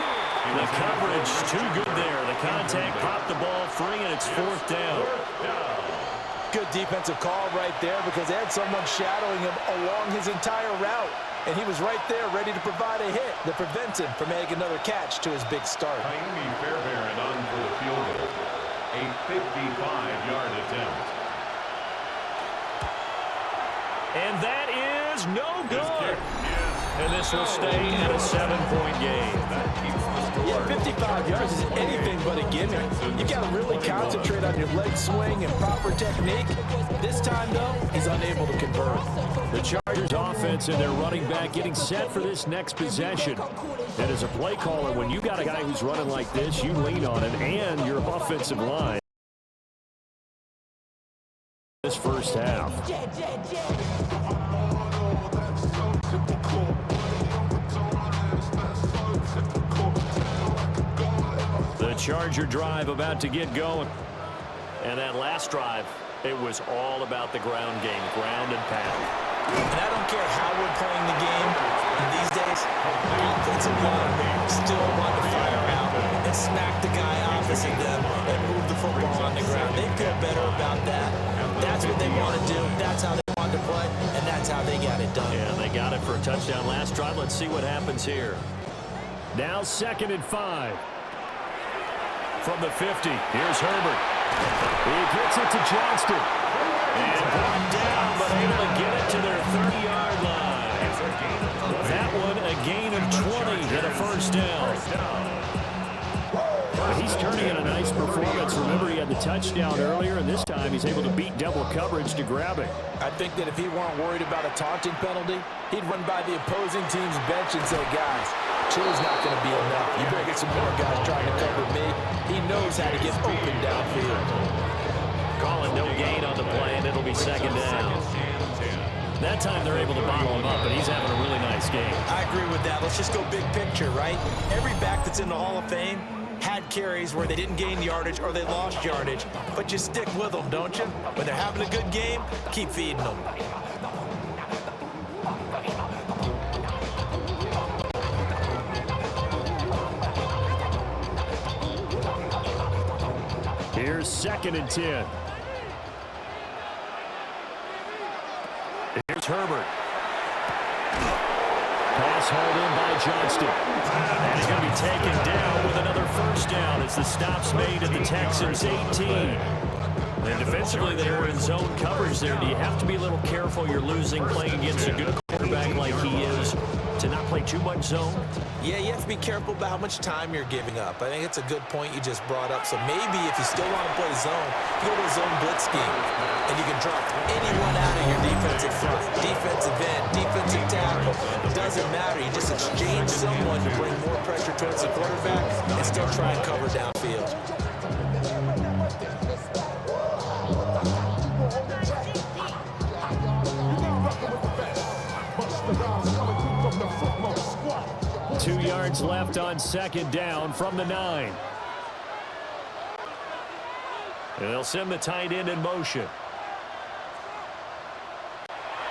The coverage too good there. The contact popped the ball free, and it's 4th down. Good defensive call right there because they had someone shadowing him along his entire route. And he was right there ready to provide a hit that prevents him from making another catch to his big start. Miami Fairbairn on for the field goal. A 55-yard attempt. And that is no good. And this will stay at a 7-point game. Yeah, 55 yards is anything but a gimme. You got to really concentrate on your leg swing and proper technique. This time, though, he's unable to convert. The Chargers offense and their running back getting set for this next possession. And as a play caller, when you got a guy who's running like this, you lean on him and your offensive line. This first half. The Charger drive about to get going. And that last drive, it was all about the ground game, ground and pound. And I don't care how we're playing the game these days, the offensive line still want to fire out and smack the guy opposite them and move the football on the ground. They feel better about that. That's what they want to do. That's how they want to play, and that's how they got it done. Yeah, they got it for a touchdown last drive. Let's see what happens here. Now 2nd and 5. From the 50, here's Herbert. He gets it to Johnston. And brought down, but able to get it to their 30-yard line. That one, a gain of 20 and a first down. He's turning in a nice performance. Remember, he had the touchdown earlier, and this time he's able to beat double coverage to grab it. I think that if he weren't worried about a taunting penalty, he'd run by the opposing team's bench and say, guys, chill's not going to be enough. You better get some more guys trying to cover me. He knows how to get open downfield. Calling no gain on the play, and it'll be 2nd down. That time they're able to bottle him up, and he's having a really nice game. I agree with that. Let's just go big picture, right? Every back that's in the Hall of Fame had carries where they didn't gain yardage or they lost yardage, but you stick with them, don't you? When they're having a good game, keep feeding them. Here's 2nd and 10. Here's Herbert. Pass hauled in by Johnston. And he's going to be taken down with another first down as the stop's made at the Texans' 18. And defensively, they were in zone coverage there. Do you have to be a little careful? You're losing playing against a good quarterback like he is to not play too much zone? Yeah, you have to be careful about how much time you're giving up. I think it's a good point you just brought up. So maybe if you still want to play zone, you go to a zone blitz scheme, and you can drop anyone out of your defensive front, defensive end, defensive tackle. It doesn't matter. You just exchange someone to bring more pressure towards the quarterback and still try and cover downfield. Two yards left on 2nd down from the 9. And they'll send the tight end in motion.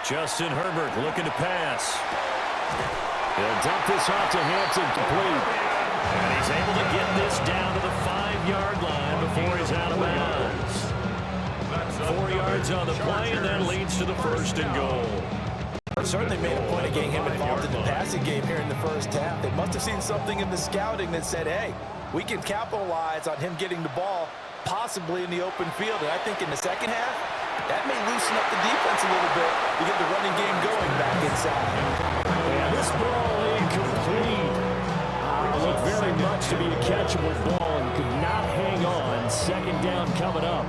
Justin Herbert looking to pass. He'll dump this off to Hampton, complete. And he's able to get this down to the 5 5-yard line before he's out of bounds. 4 yards on the play, and that leads to the 1st and goal. Certainly made a point of getting him involved in the passing game here in the first half. They must have seen something in the scouting that said, hey, we can capitalize on him getting the ball possibly in the open field. And I think in the second half, that may loosen up the defense a little bit to get the running game going back inside. And this ball incomplete. Looked very much to be a catchable ball and could not hang on. 2nd down coming up.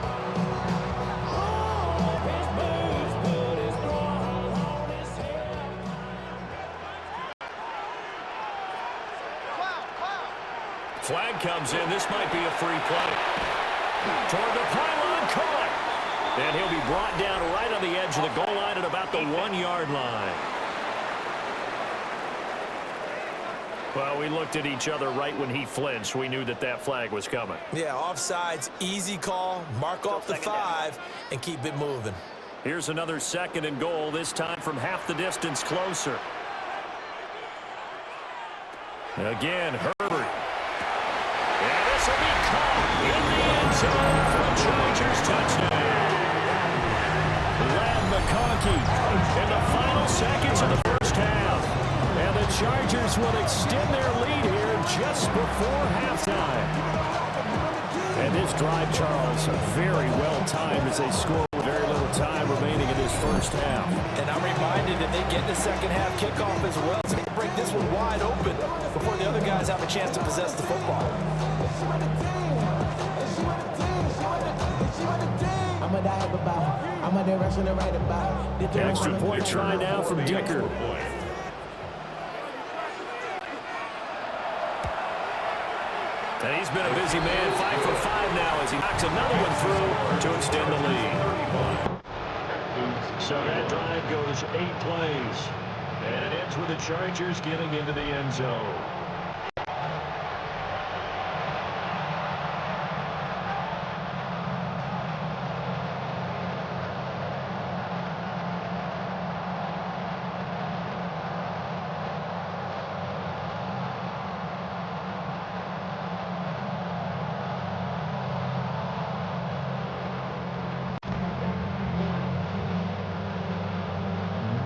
Flag comes in. This might be a free play. Toward the pylon, caught. And he'll be brought down right on the edge of the goal line at about the 1-yard line. Well, we looked at each other right when he flinched. We knew that that flag was coming. Yeah, offsides, easy call. Mark off the 5 and keep it moving. Here's another 2nd and goal, this time from half the distance closer. Again, Herbert. And this will be caught in the end zone for a Chargers touchdown. Lamb McConkey in the final seconds of the first half. And the Chargers will extend their lead here just before halftime. And this drive, Charles, very well timed as they score with very little time remaining in this first half. And I'm reminded that they get the second half kickoff as well. So they break this one wide open before the other guys have a chance to possess the football. Extra point try now from Dicker. And he's been a busy man, 5 for 5 now as he knocks another one through to extend the lead. So that drive goes 8 plays. And it ends with the Chargers getting into the end zone.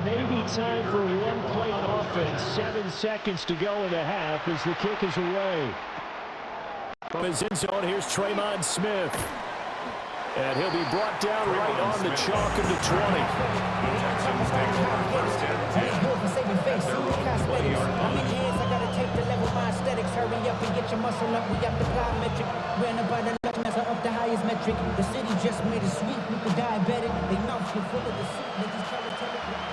Maybe time for one play on offense. 7 seconds to go in the half as the kick is away. From his end zone, here's Tremon Smith. And he'll be brought down right on the chalk of the 20. Hurry up and get your muscle up. We got the plyometric. Ran about the left measure up the highest metric. The city just made a sweep with the diabetic. They mouths were full of the soup. Niggas try to tell it.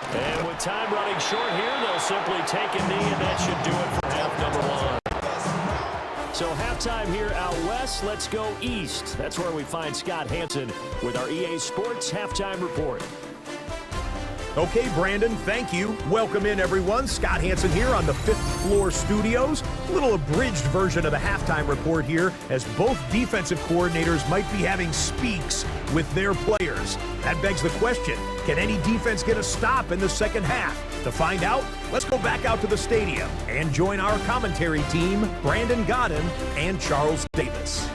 And with time running short here, they'll simply take a knee, and that should do it for half number 1. So halftime here out west. Let's go east. That's where we find Scott Hansen with our EA Sports Halftime Report. Okay, Brandon, thank you. Welcome in, everyone. Scott Hansen here on the 5th floor studios. A little abridged version of the halftime report here, as both defensive coordinators might be having speaks with their players. That begs the question, can any defense get a stop in the second half? To find out, let's go back out to the stadium and join our commentary team, Brandon Godden and Charles Davis.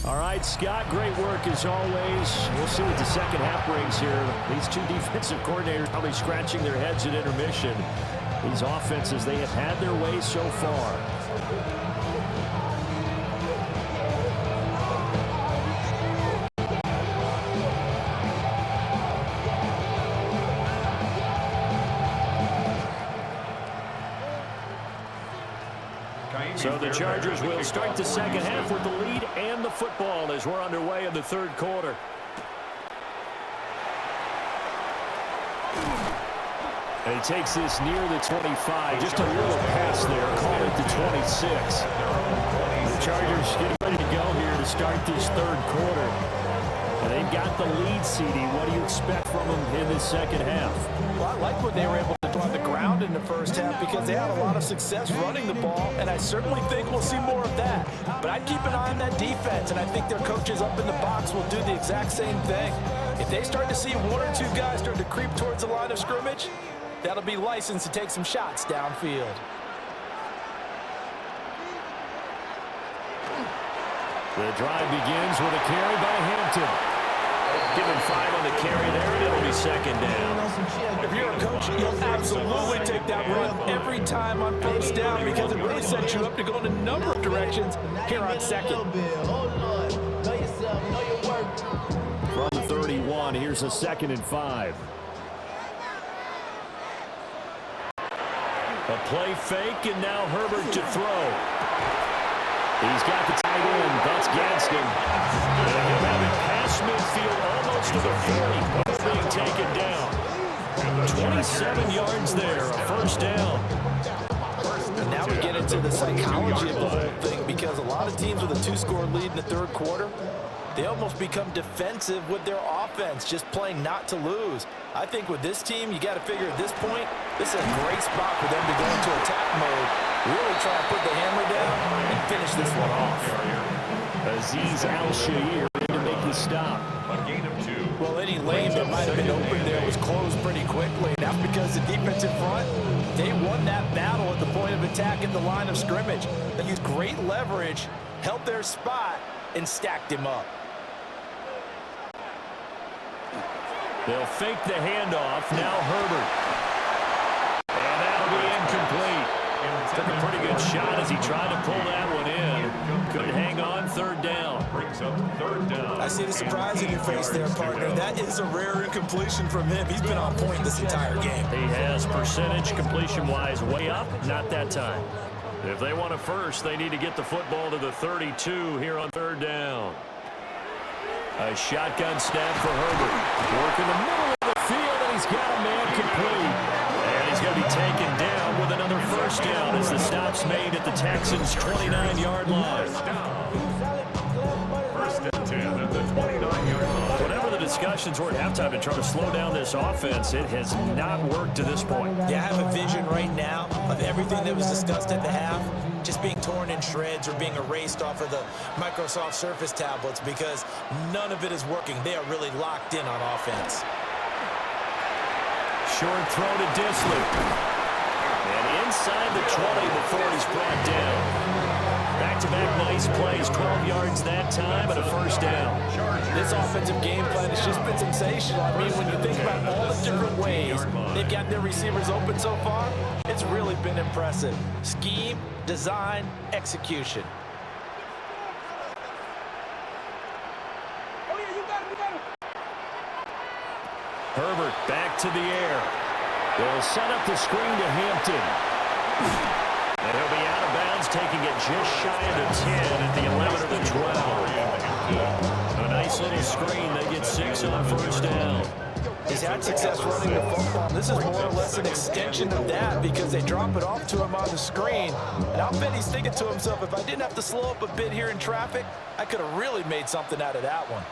All right, Scott, great work as always. We'll see what the second half brings here. These two defensive coordinators probably scratching their heads at intermission. These offenses, they have had their way so far. So the Chargers will start the second half with the lead and the football as we're underway in the third quarter. And he takes this near the 25. Just a little pass there. Call it the 26. The Chargers getting ready to go here to start this third quarter. And they've got the lead, CD. What do you expect from them in the second half? Well, I like what they were able to do on the ground in the first half because they had a lot of success running the ball, and I certainly think we'll see more of that. But I'd keep an eye on that defense, and I think their coaches up in the box will do the exact same thing. If they start to see one or two guys start to creep towards the line of scrimmage, that'll be licensed to take some shots downfield. The drive begins with a carry by Hampton. Give him 5 on the carry there, and it'll be second down. If you're a coach, you'll absolutely take that run every time on first down because it really sets you up to go in a number of directions here on second. From the 31, here's a 2nd and 5. A play fake, and now Herbert to throw. He's got the tight end. That's Gadsden. And he'll have it past midfield almost to the 40. Being taken down. 27 yards there, a first down. And now we get into the psychology of the whole thing because a lot of teams with a 2-score lead in the third quarter, they almost become defensive with their offense, just playing not to lose. I think with this team, you got to figure at this point, this is a great spot for them to go into attack mode, really try to put the hammer down and finish this one off. Azeez Al-Shaair to make the stop. A gain of 2. Well, any lane that might have been open there was closed pretty quickly. And that's because the defense in front, they won that battle at the point of attack at the line of scrimmage. They used great leverage, held their spot, and stacked him up. They'll fake the handoff. Now Herbert. And that'll be incomplete. Took a pretty good shot as he tried to pull that one in. Couldn't hang on, 3rd down. Brings up 3rd down. I see the surprise in your face there, partner. That is a rare incompletion from him. He's been on point this entire game. He has percentage completion-wise way up. Not that time. If they want a first, they need to get the football to the 32 here on 3rd down. A shotgun snap for Herbert. Work in the middle of the field, and he's got a man complete. And he's going to be taken down with another first down as the stop's made at the Texans' 29-yard line. First and 10 at the 29-yard line. Whatever the discussions were at halftime to try to slow down this offense, it has not worked to this point. Yeah, I have a vision right now of everything that was discussed at the half just being torn in shreds or being erased off of the Microsoft Surface tablets because none of it is working. They are really locked in on offense. Short throw to Disley. And inside the 20 before he's brought down. Back-to-back nice plays, 12 yards that time, and a first down. This offensive game plan has just been sensational. I mean, when you think about all the different ways they've got their receivers open so far, it's really been impressive. Scheme, design, execution. Herbert back to the air. They'll set up the screen to Hampton. And he'll be out of bounds, taking it just shy of the 10 at the 11 or the 12. A nice little screen. They get 6 on first down. He's had success running the football. This is more or less an extension of that because they drop it off to him on the screen. And I'll bet he's thinking to himself, if I didn't have to slow up a bit here in traffic, I could have really made something out of that one.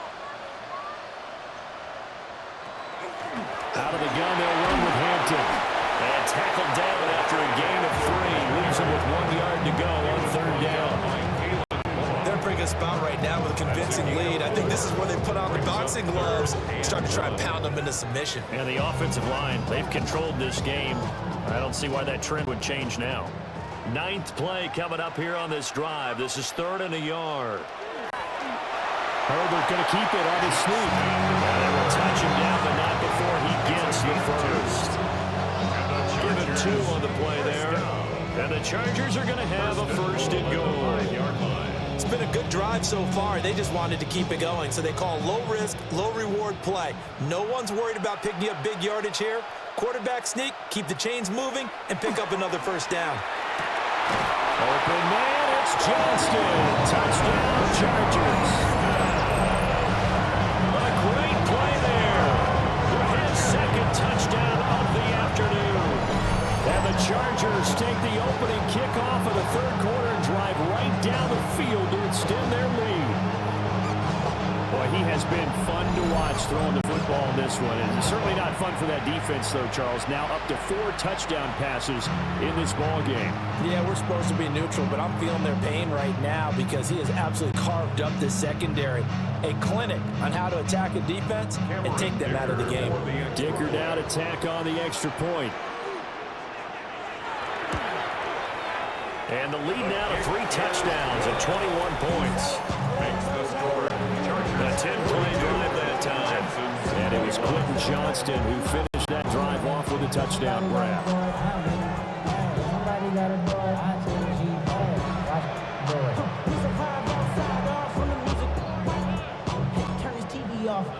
Out of the gun, they'll run with Hampton. And tackled down after a gain of 3. Leaves him with 1 yard to go on 3rd down. They're bringing a spot right now with a convincing lead. I think this is where they put on the boxing gloves and start to try and pound them into submission. And the offensive line, they've controlled this game. I don't see why that trend would change now. 9th play coming up here on this drive. This is 3rd and a yard. Herbert going to keep it on his sneak. And they will touch him down, but not before he gets the first. Give him 2 on the play there. And the Chargers are going to have a 1st and goal. It's been a good drive so far. They just wanted to keep it going, so they call low-risk, low-reward play. No one's worried about picking up big yardage here. Quarterback sneak, keep the chains moving, and pick up another first down. Open man, it's Johnston. Touchdown, Chargers. A great play there for his 2nd touchdown of the afternoon. And the Chargers take the opening kickoff of the 3rd quarter and drive right down the field to extend their lead. Boy, he has been fun to watch throwing the football in this one. And it's certainly not fun for that defense, though, Charles. Now up to 4 touchdown passes in this ball game. Yeah, we're supposed to be neutral, but I'm feeling their pain right now because he has absolutely carved up this secondary. A clinic on how to attack a defense and take them out of the game. Dicker down, attack on the extra point. And the lead now to 3 touchdowns and 21 points. Makes the score. A 10-play drive that time. And it was Quentin Johnston who finished that drive off with a touchdown grab.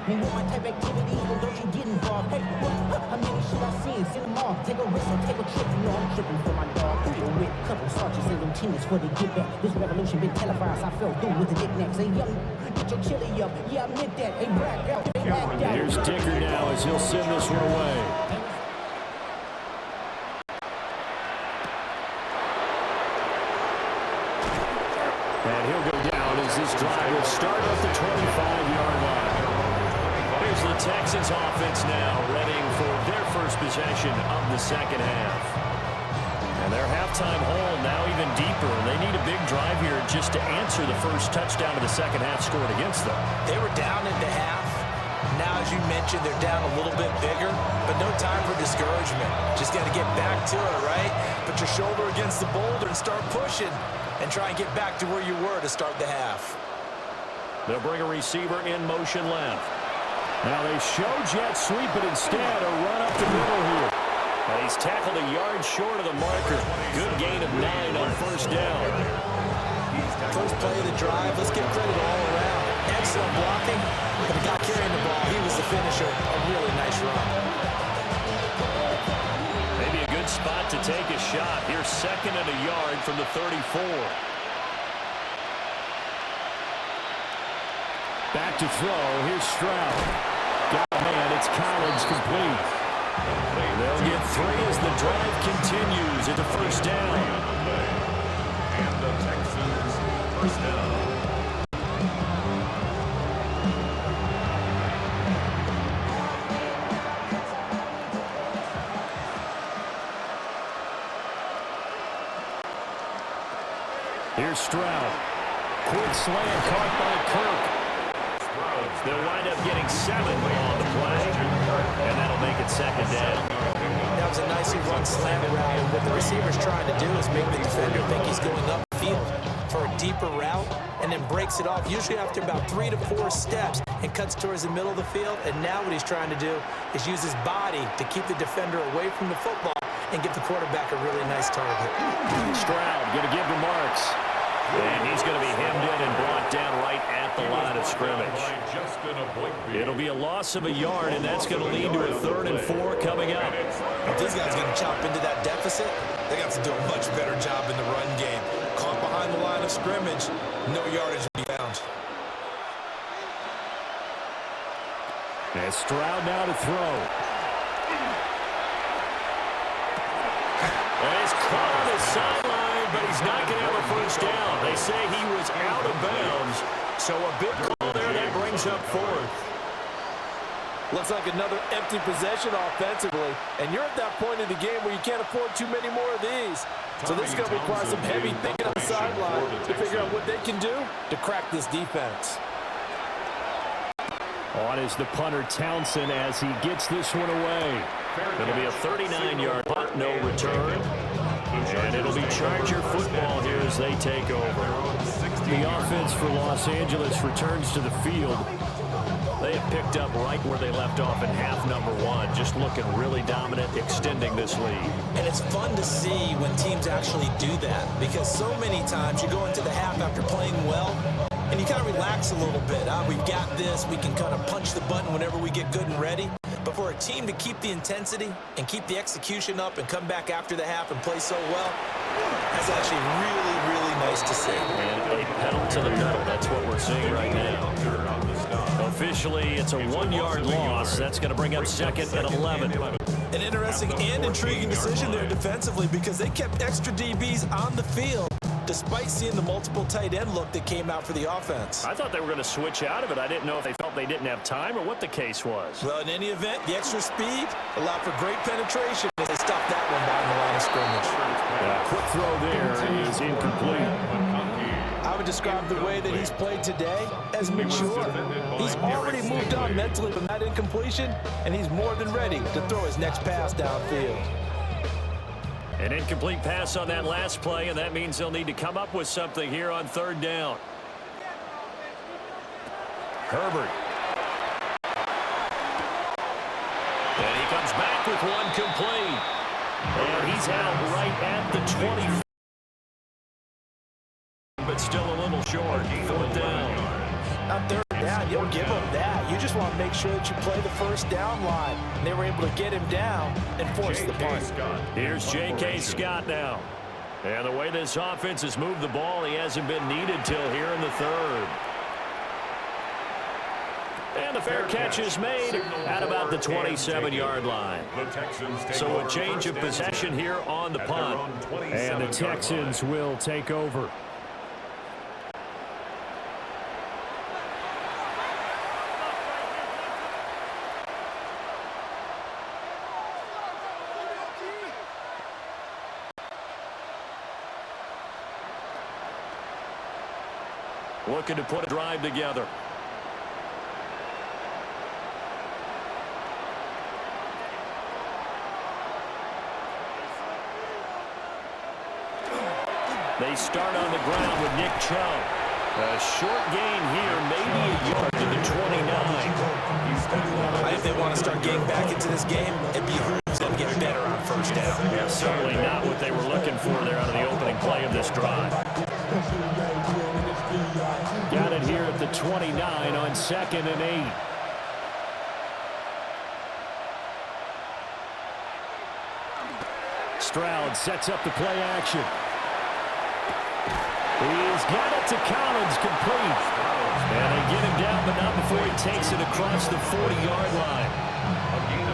And with my type activities, well, don't you get involved. Hey, how many should I see? Send them off. Take a risk or take a trip. You know I'm tripping for my dog. Deal with couple sergeants and them teammates for the get back. This revolution been televised. I fell through with the knickknacks. Hey, young, get your chili up. Yeah, I meant that. Hey, black out. Hey, black out. Here's Dicker now as he'll send this one away. And he'll go down as this drive will start at the 25-yard line. Here's the Texans offense now, readying for their first possession of the second half. And their halftime hole now even deeper. They need a big drive here just to answer the first touchdown of the second half scored against them. They were down into half. Now, as you mentioned, they're down a little bit bigger, but no time for discouragement. Just got to get back to it, right? Put your shoulder against the boulder and start pushing and try and get back to where you were to start the half. They'll bring a receiver in motion left. Now they show jet sweep, but instead a run up the middle here. And he's tackled a yard short of the marker. Good gain of 9 on first down. First play of the drive, let's give credit all around. Excellent blocking, but the guy carrying the ball, he was the finisher. A really nice run. Maybe a good spot to take a shot. Here's 2nd and a yard from the 34. Back to throw. Here's Stroud. Got a man. It's Collins complete. They'll get 3 as the drive continues at the first down. And the Texans first down. Here's Stroud. Quick slam caught by Kirk. They'll wind up getting 7 on the play, and that'll make it second down. That was a nicely run slant route, and what the receiver's trying to do is make the defender think he's going upfield for a deeper route, and then breaks it off, usually after about 3 to 4 steps, and cuts towards the middle of the field. And now what he's trying to do is use his body to keep the defender away from the football and give the quarterback a really nice target. Stroud going to give to Marks. And he's going to be hemmed in and brought down right at the line of scrimmage. It'll be a loss of a yard, and that's going to lead to a 3rd and 4 coming up. If these guys are going to chop into that deficit, they got to do a much better job in the run game. Caught behind the line of scrimmage, no yardage to be found. And Stroud now to throw. And it's caught on his sideline, but he's not going to have a first down. They say he was out of bounds, so a big call there that brings up 4th. Looks like another empty possession offensively, and you're at that point in the game where you can't afford too many more of these. So this is going to require some heavy thinking on the sideline to figure out what they can do to crack this defense. On is the punter Townsend as he gets this one away. It'll be a 39-yard punt, no return. And it'll be Charger football here as they take over. The offense for Los Angeles returns to the field. They have picked up right where they left off in half number 1, just looking really dominant, extending this lead. And it's fun to see when teams actually do that, because so many times you go into the half after playing well, and you kind of relax a little bit. We've got this. We can kind of punch the button whenever we get good and ready. But for a team to keep the intensity and keep the execution up and come back after the half and play so well, that's actually really, really nice to see. And a pedal to the metal. That's what we're seeing right now. Officially, it's a 1-yard loss. That's going to bring up 2nd and 11. An interesting and intriguing decision there defensively, because they kept extra DBs on the field despite seeing the multiple tight end look that came out for the offense. I thought they were going to switch out of it. I didn't know if they felt they didn't have time or what the case was. Well, in any event, the extra speed allowed for great penetration as they stopped that one by the line of scrimmage. A quick throw there is incomplete. I would describe the way that he's played today as mature. He's already moved on mentally from that incompletion, and he's more than ready to throw his next pass downfield. An incomplete pass on that last play, and that means they'll need to come up with something here on third down. Herbert. And he comes back with one complete. And he's out right at the 20. But still a little short. Fourth down. On third down, you'll give them that. You just want to make sure that you play the first down line. And they were able to get him down and force the punt. Here's J.K. Scott now. And the way this offense has moved the ball, he hasn't been needed till here in the third. And the fair catch is made at about the 27-yard line. So a change of possession here on the punt. And the Texans will take over. Looking to put a drive together. They start on the ground with Nick Chubb. A short gain here, maybe a yard to the 29. If they want to start getting back into this game, it behooves them to get better on first down. Yeah, certainly not what they were looking for there out of the opening play of this drive. Got it here at the 29 on 2nd and 8. Stroud sets up the play action. He's got it to Collins, complete. And they get him down, but not before he takes it across the 40-yard line.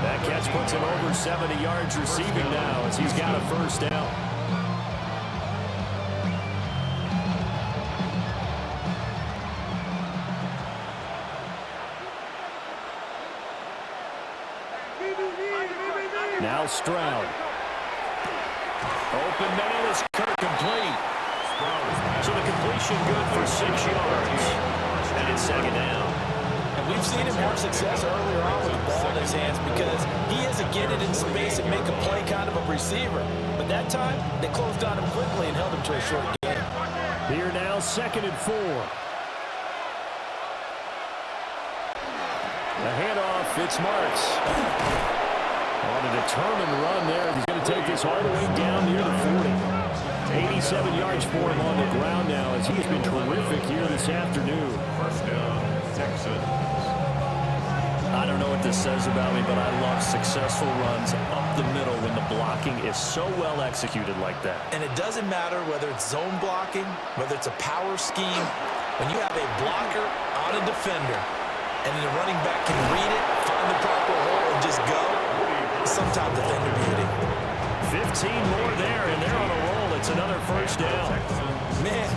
That catch puts him over 70 yards receiving now as he's got a first down. Now Stroud. Open man is complete. So the completion good for 6 yards. And it's 2nd down. And we've seen him have success earlier on with the ball in his hands because he is a get it in space and make a play kind of a receiver. But that time, they closed on him quickly and held him to a short game. Here now, 2nd and 4. The handoff, it's Marks. On a determined run there. He's going to take this all the way down near the 40. 87 yards for him on the ground now as he's been terrific here this afternoon. First down, Texans. I don't know what this says about me, but I love successful runs up the middle when the blocking is so well executed like that. And it doesn't matter whether it's zone blocking, whether it's a power scheme. When you have a blocker on a defender and the running back can read it, find the proper hole, and just go, sometimes a thing of beauty. 15 more there, and they're on a roll. It's another first down. Man,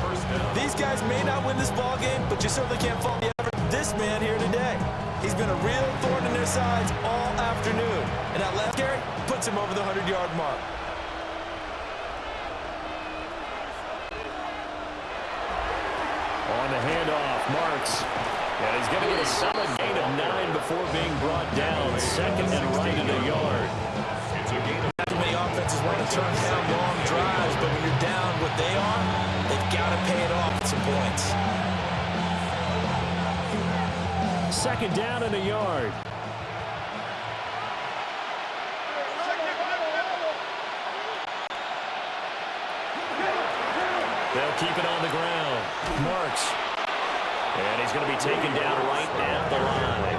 these guys may not win this ball game, but you certainly can't fault the effort of this man here today. He's been a real thorn in their sides all afternoon. And that last carry puts him over the 100-yard mark. On the handoff, Marks. And he's going to get a solid gain of 9 before being brought down. 2nd and right in the yard. Not too many offenses want to turn down long drives, but when you're down what they are, they've got to pay it off with some points. 2nd down in the yard. They'll keep it on the ground. Marks. And he's going to be taken down right at the line.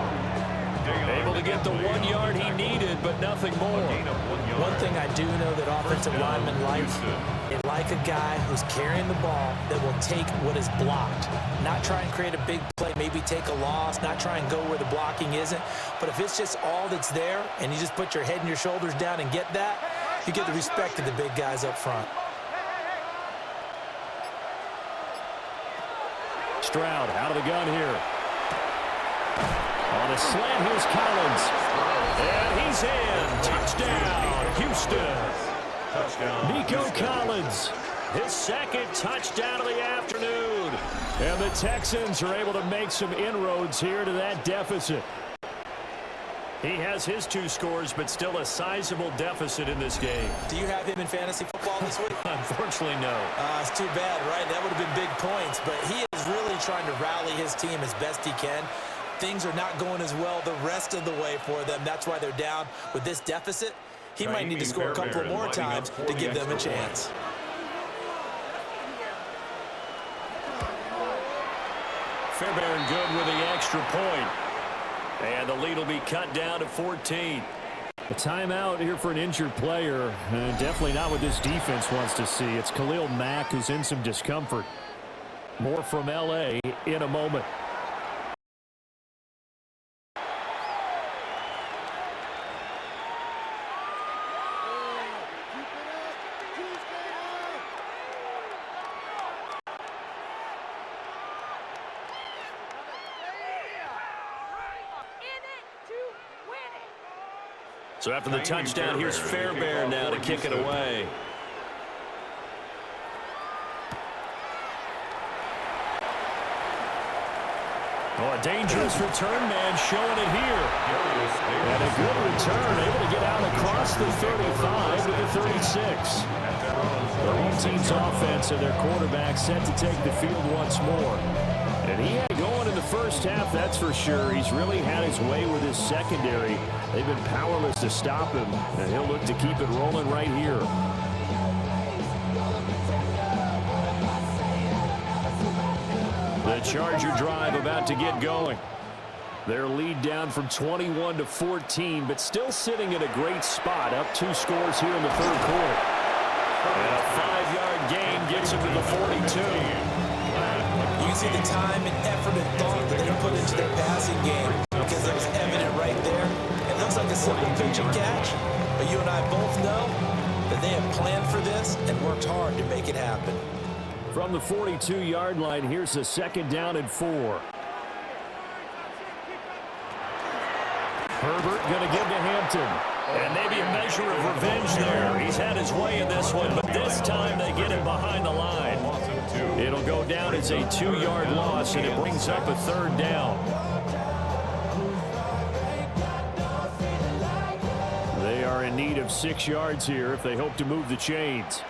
Able to get the 1 yard he needed, but nothing more. One thing I do know that offensive linemen like, they like a guy who's carrying the ball that will take what is blocked. Not try and create a big play, maybe take a loss, not try and go where the blocking isn't. But if it's just all that's there and you just put your head and your shoulders down and get that, you get the respect of the big guys up front. Stroud out of the gun here. On a slant, here's Collins. And he's in. Touchdown, Houston. Touchdown. Nico Collins, his second touchdown of the afternoon. And the Texans are able to make some inroads here to that deficit. He has his 2 scores, but still a sizable deficit in this game. Do you have him in fantasy football this week? Unfortunately, no. It's too bad, right? That would have been big points, but he is really trying to rally his team as best he can. Things are not going as well the rest of the way for them. That's why they're down with this deficit. He might need to score a couple more times to give them a chance. Fairbairn good with the extra point. And the lead will be cut down to 14. A timeout here for an injured player. Definitely not what this defense wants to see. It's Khalil Mack who's in some discomfort. More from L.A. in a moment. So after the touchdown, here's Fairbairn now to kick it away. Oh, a dangerous return man showing it here. And a good return, able to get out across the 35 to the 36. The home team's offense and their quarterback set to take the field once more. And he had going in the first half, that's for sure. He's really had his way with his secondary. They've been powerless to stop him, and he'll look to keep it rolling right here. The Charger drive about to get going. Their lead down from 21 to 14, but still sitting at a great spot, up 2 scores here in the third quarter. And a 5-yard gain gets him to the 42. You can see the time and effort and thought that they put into their passing game because it was evident right there. It looks like a simple pitch and catch, but you and I both know that they have planned for this and worked hard to make it happen. From the 42-yard line, here's a 2nd down and 4. Herbert going to give to Hampton. And maybe a measure of revenge there. He's had his way in this one, but this time they get him behind the line. It'll go down as a 2-yard loss, and it brings up a 3rd down. They are in need of 6 yards here if they hope to move the chains.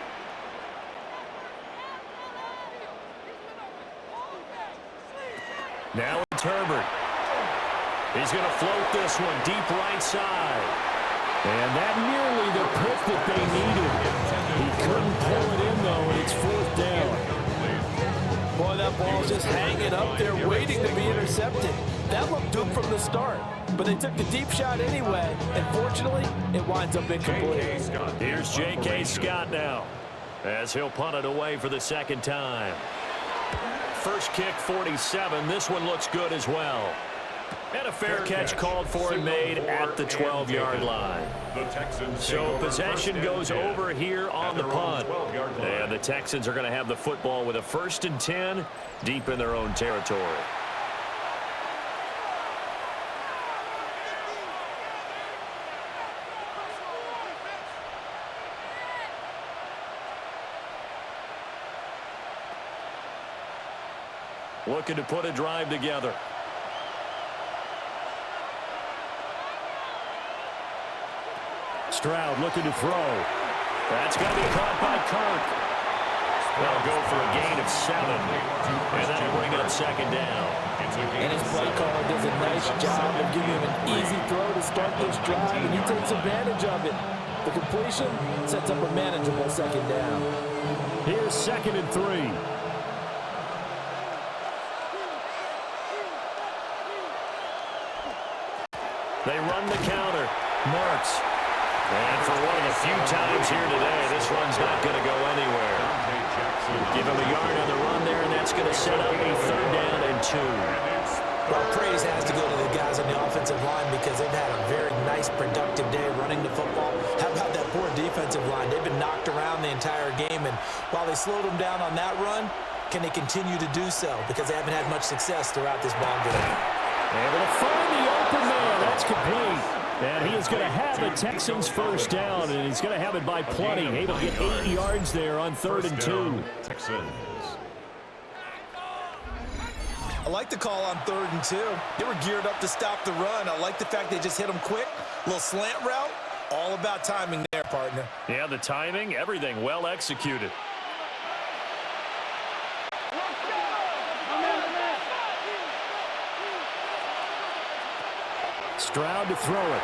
Now it's Herbert. He's going to float this one deep right side. And that nearly the pick that they needed. He couldn't pull it in, though, and it's 4th down. Boy, that ball's just hanging up there waiting to be intercepted. That looked doomed from the start, but they took the deep shot anyway, and fortunately, it winds up incomplete. Here's J.K. Scott now, as he'll punt it away for the 2nd time. First kick, 47. This one looks good as well. And a fair catch called for and made at the 12-yard line. So possession goes over here on the punt. And the Texans are going to have the football with a 1st and 10 deep in their own territory. Looking to put a drive together. Stroud looking to throw. That's going to be caught by Kirk. They'll go for a gain of 7. And that'll bring up 2nd down. And his play caller does a nice job of giving him an easy throw to start this drive, and he takes advantage of it. The completion sets up a manageable 2nd down. Here's 2nd and 3. They run the counter. Marks. And for one of the few times here today, this run's not going to go anywhere. Give him a yard on the run there, and that's going to set up a 3rd down and 2. Well, praise has to go to the guys on the offensive line because they've had a very nice, productive day running the football. How about that poor defensive line? They've been knocked around the entire game, and while they slowed them down on that run, can they continue to do so? Because they haven't had much success throughout this ball game. Able to find the open man. That's complete. And he is going to have the Texans first down, and he's going to have it by plenty. Able to get 8 yards there on 3rd and 2. Texans. I like the call on 3rd and 2. They were geared up to stop the run. I like the fact they just hit them quick. Little slant route. All about timing there, partner. Yeah, the timing, everything well executed. Stroud to throw it.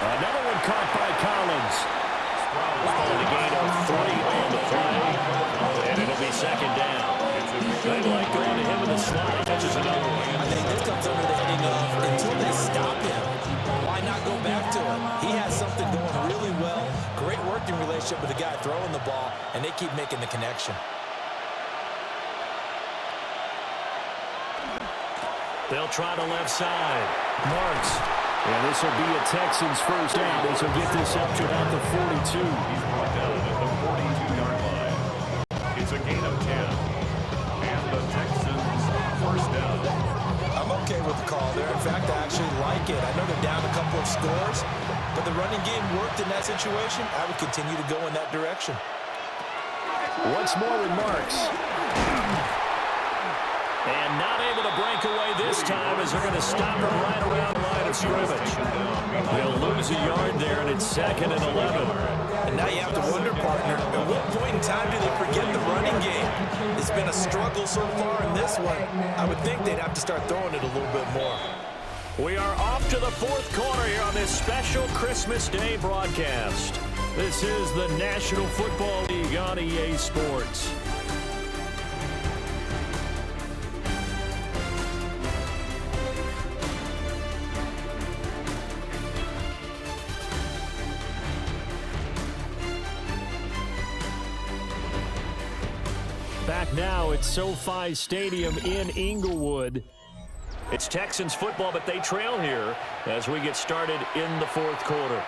Another one caught by Collins. And a gain of 3 on the play. And it'll be 2nd down. They like going to him in the slot. He catches another one. I think this comes under the heading of until they stop him, why not go back to him? He has something going really well. Great working relationship with the guy throwing the ball, and they keep making the connection. They'll try the left side. Marks. And this will be a Texans first down as he'll get this up to about the 42. He's brought down at the 42-yard line. It's a gain of 10. And the Texans first down. I'm okay with the call there. In fact, I actually like it. I know they're down a couple of scores, but the running game worked in that situation. I would continue to go in that direction. Once more with Marks. And not able to break away this time as they're going to stop him right around the line of scrimmage. They'll lose a yard there, and it's 2nd and 11. And now you have to wonder, partner, at what point in time do they forget the running game? It's been a struggle so far in this one. I would think they'd have to start throwing it a little bit more. We are off to the 4th quarter here on this special Christmas Day broadcast. This is the National Football League on EA Sports. Back now at SoFi Stadium in Inglewood. It's Texans football, but they trail here as we get started in the 4th quarter.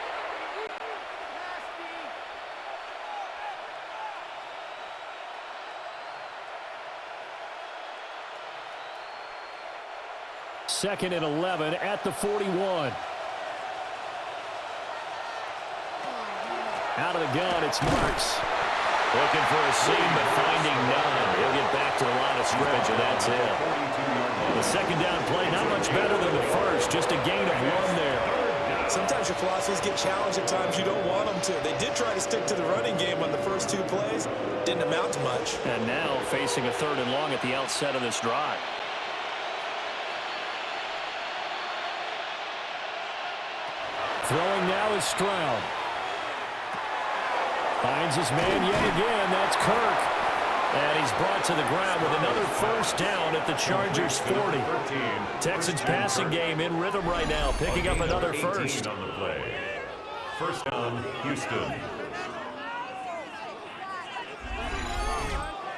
Second and 11 at the 41. Out of the gun, it's Marks. Looking for a seam, but finding none. He'll get back to the line of scrimmage, and that's it. The 2nd down play, not much better than the first, just a gain of 1 there. Sometimes your philosophies get challenged at times you don't want them to. They did try to stick to the running game on the first 2 plays. Didn't amount to much. And now facing a 3rd and long at the outset of this drive. Throwing now is Stroud. Finds his man yet again. That's Kirk. And he's brought to the ground with another first down at the Chargers 40. Texans passing game in rhythm right now, picking up another first. On the play. First down, Houston.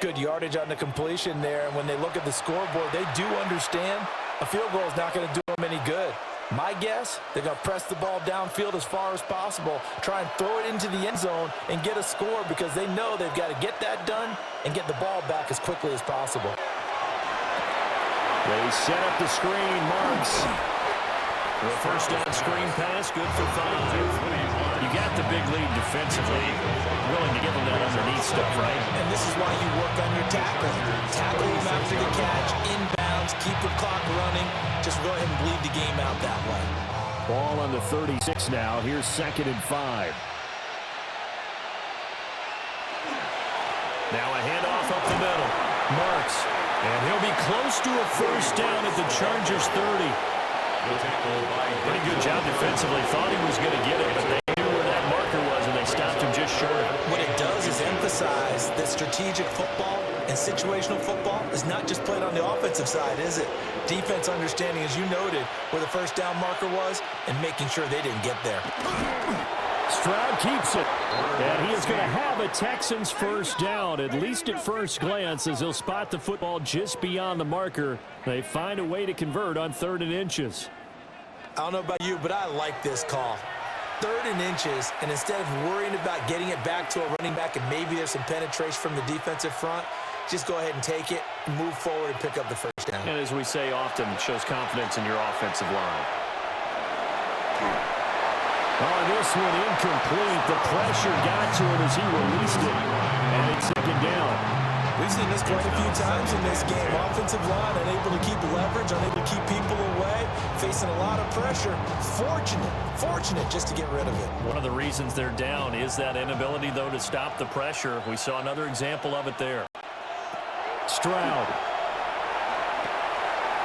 Good yardage on the completion there. And when they look at the scoreboard, they do understand a field goal is not going to do them any good. My guess, they're going to press the ball downfield as far as possible, try and throw it into the end zone and get a score because they know they've got to get that done and get the ball back as quickly as possible. They set up the screen, Marks. The first down screen pass, good for 5. You got the big lead defensively. Willing to give them that underneath stuff, right? And this is why you work on your tackle. Tackle them after the catch, inbounds, keep the clock running. Just go ahead and bleed the game out that way. Ball on the 36 now. Here's 2nd and 5. Now a handoff up the middle. Marks. And he'll be close to a first down at the Chargers 30. Pretty good job defensively. Thought he was going to get it, but they knew where that marker was, and they stopped him just short of it. What it does is emphasize that strategic football and situational football is not just played on the offensive side, is it? Defense understanding, as you noted, where the first down marker was and making sure they didn't get there. Stroud keeps it, and he is going to have a Texans first down, at least at first glance, as he'll spot the football just beyond the marker. They find a way to convert on 3rd and inches. I don't know about you, but I like this call. 3rd and inches, and instead of worrying about getting it back to a running back and maybe there's some penetration from the defensive front, just go ahead and take it, move forward, and pick up the first down. And as we say often, it shows confidence in your offensive line. Oh, this one incomplete. The pressure got to him as he released it. And it's second down. We've seen this quite a few times in this game. Offensive line unable to keep leverage, unable to keep people away, facing a lot of pressure. Fortunate just to get rid of it. One of the reasons they're down is that inability, though, to stop the pressure. We saw another example of it there. Stroud.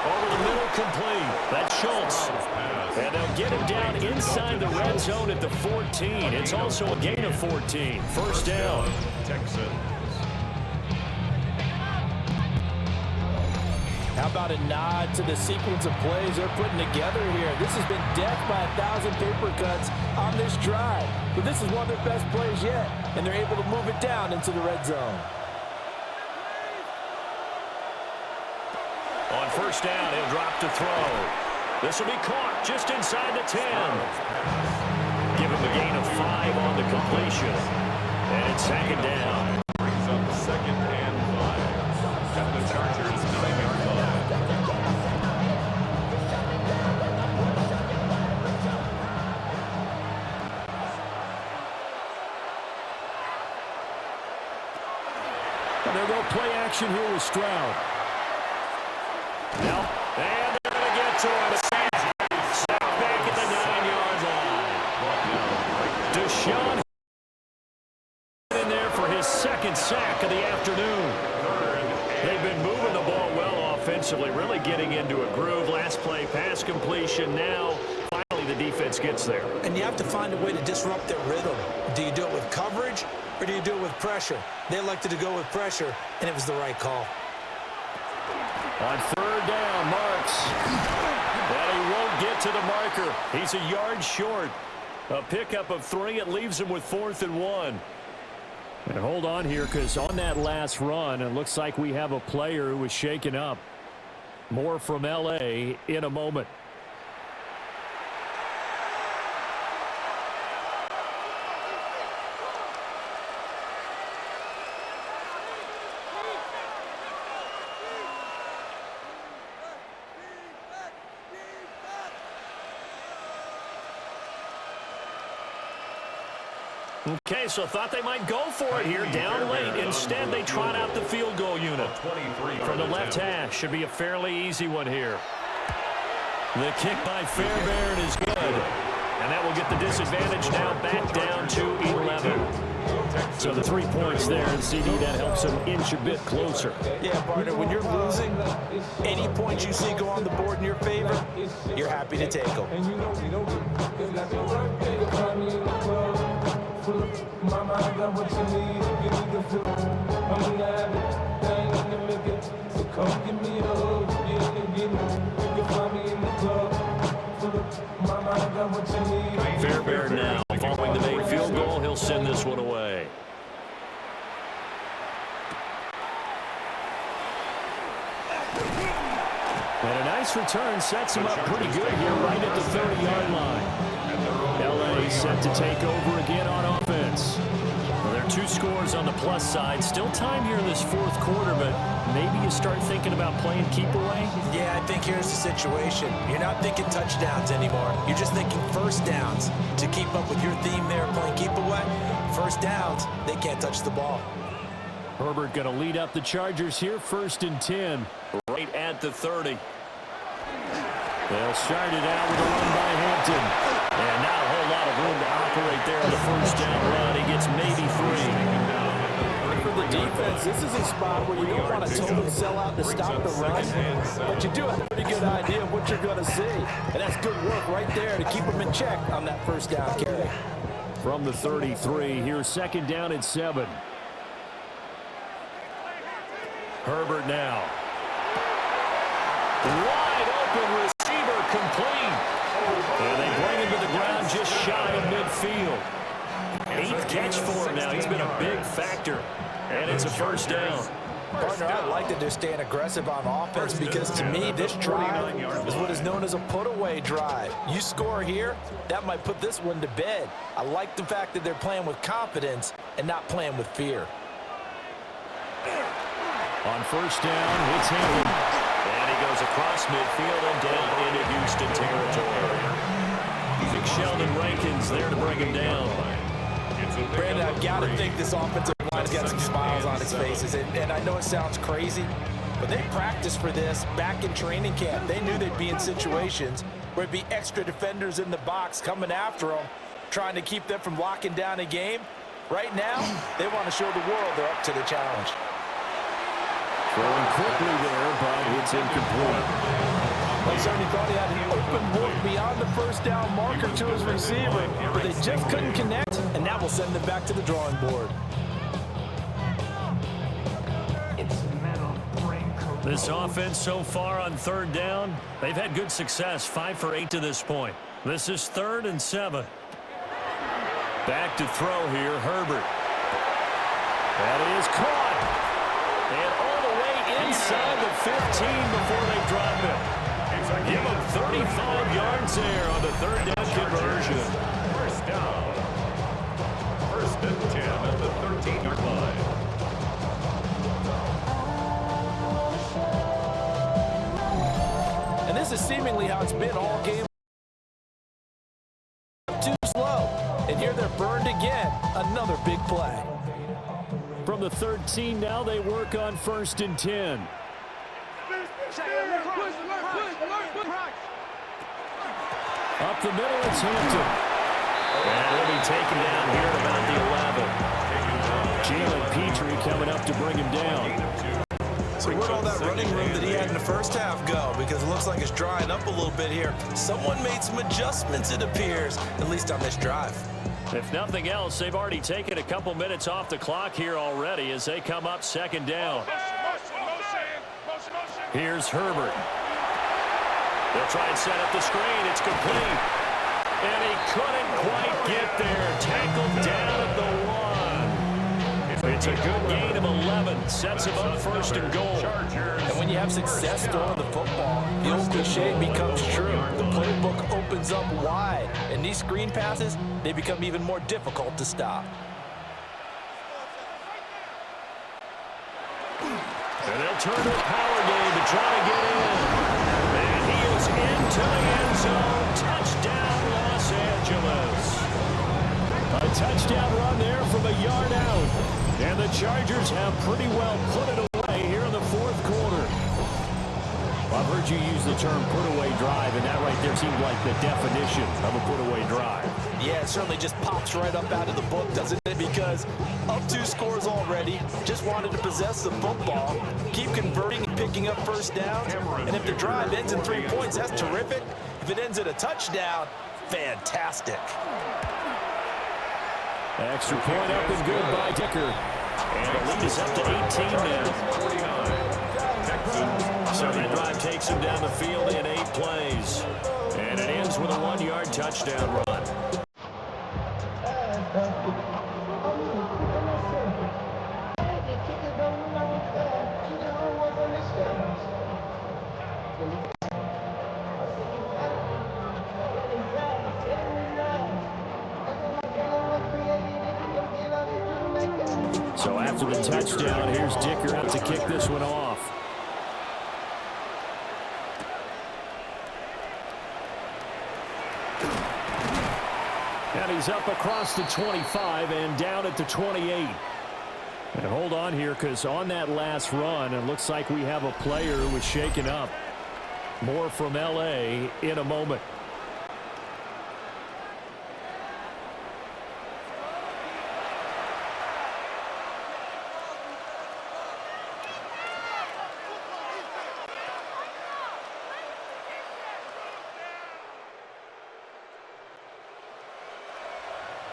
Over the middle, complete. That's Schultz. And they'll get him down inside the red zone at the 14. It's also a gain of 14. First down. Texans. How about a nod to the sequence of plays they're putting together here? This has been death by 1,000 paper cuts on this drive. But this is one of their best plays yet, and they're able to move it down into the red zone. On first down, he'll drop to throw. This will be caught just inside the 10. Give him a gain of 5 on the completion. And it's second down. Brings up second and 5. At the Chargers' 9-yard line. And they'll go play action here with Stroud. Now, and they're going to get to him. Sack back at the 9-yard line. Deshaun in there for his second sack of the afternoon. They've been moving the ball well offensively, really getting into a groove. Last play, pass completion. Now, finally, the defense gets there. And you have to find a way to disrupt their rhythm. Do you do it with coverage, or do you do it with pressure? They elected to go with pressure, and it was the right call. On third down, Marks. But he won't get to the marker. He's a yard short. A pickup of 3. It leaves him with 4th and 1. And hold on here, because on that last run, it looks like we have a player who was shaken up. More from L.A. in a moment. Okay, so thought they might go for it here, down late. Instead, they trot out the field goal unit. From the left hash, should be a fairly easy one here. The kick by Fairbairn is good. And that will get the disadvantage now back down to 11. So the 3 points there, and CD, that helps them inch a bit closer. Yeah, partner, when you're losing, any points you see go on the board in your favor, you're happy to take them. Mama, I got what you need. Give me the flow. I'm gonna have it. I ain't gonna make it. So come give me a hug. You can find me in the club. Mama, I got what you need. Fairbairn now, following the made field goal, he'll send this one away. And a nice return sets him up pretty good here right at the 30-yard line. L.A. set to take over again on offense. Well, there are 2 scores on the plus side. Still time here in this 4th quarter, but maybe you start thinking about playing keep away? Yeah, I think here's the situation. You're not thinking touchdowns anymore. You're just thinking first downs. To keep up with your theme there, playing keep away, first downs, they can't touch the ball. Herbert going to lead up the Chargers here, 1st and 10, right at the 30. They'll start it out with a run by Hampton. And not a whole lot of room to operate there on the first down run. He gets maybe 3. For the defense, this is a spot where you don't want to totally sell out to stop the run, but you do have a pretty good idea of what you're going to see. And that's good work right there to keep them in check on that first down carry. From the 33, here's 2nd down and 7. Herbert now. Wide open receiver, complete. And they bring him to the ground just shy of midfield. 8th catch for him now. He's been a big factor. And it's a first down. Partner, I like that they're staying aggressive on offense because to me, this drive is what is known as a put-away drive. You score here, that might put this one to bed. I like the fact that they're playing with confidence and not playing with fear. On first down, it's handled. And he goes across midfield and down into Houston territory. I think Sheldon Rankins there to bring him down. Brandon, I've got to think this offensive line's got some smiles on its faces. And I know it sounds crazy, but they practiced for this back in training camp. They knew they'd be in situations where there'd be extra defenders in the box coming after them, trying to keep them from locking down a game. Right now, they want to show the world they're up to the challenge. Throwing quickly there, but it's incomplete. They certainly thought he had an open look beyond the first down marker to his receiver, but they just couldn't connect, and that will send them back to the drawing board. This offense so far on third down, they've had good success, 5 for 8 to this point. This is 3rd and 7. Back to throw here, Herbert. That is caught. And all the way inside the 15 before they drop it. Give him 35 yards there on the third down conversion. First down. 1st and 10 at the 13-yard line. And this is seemingly how it's been all game. Too slow. And here they're burned again. Another big play. From the 13 now, they work on 1st and 10. Up the middle, it's Hampton. And he'll be taken down here at about the 11. Jalen Petrie coming up to bring him down. So where'd all that running room that he had in the first half go? Because it looks like it's drying up a little bit here. Someone made some adjustments, it appears, at least on this drive. If nothing else, they've already taken a couple minutes off the clock here already as they come up 2nd down. Here's Herbert. They'll try and set up the screen. It's complete. And he couldn't quite get there. Tackled down at the 1. It's a good gain of 11. Sets him up 1st and goal. And when you have success throwing the football, the old cliche becomes true. The playbook opens up wide. And these screen passes, they become even more difficult to stop. And they'll turn to a power game to try to get in. And he is into the end zone. Touchdown, Los Angeles. A touchdown run there from a yard out. And the Chargers have pretty well put it away here in the 4th quarter. I've heard you use the term put-away drive, and that right there seemed like the definition of a put-away drive. Yeah, it certainly just pops right up out of the book, doesn't it? Because up 2 scores already, just wanted to possess the football, keep converting and picking up first downs. And if the drive ends in 3 points, that's terrific. If it ends at a touchdown, fantastic. Extra point up and good by Dicker. And the lead is up to 18 now. So that drive takes him down the field in 8 plays. And it ends with a 1-yard touchdown run. So after the touchdown, here's Dicker out to kick this one off. And he's up across the 25 and down at the 28. And hold on here, because on that last run, it looks like we have a player who was shaken up. More from L.A. in a moment.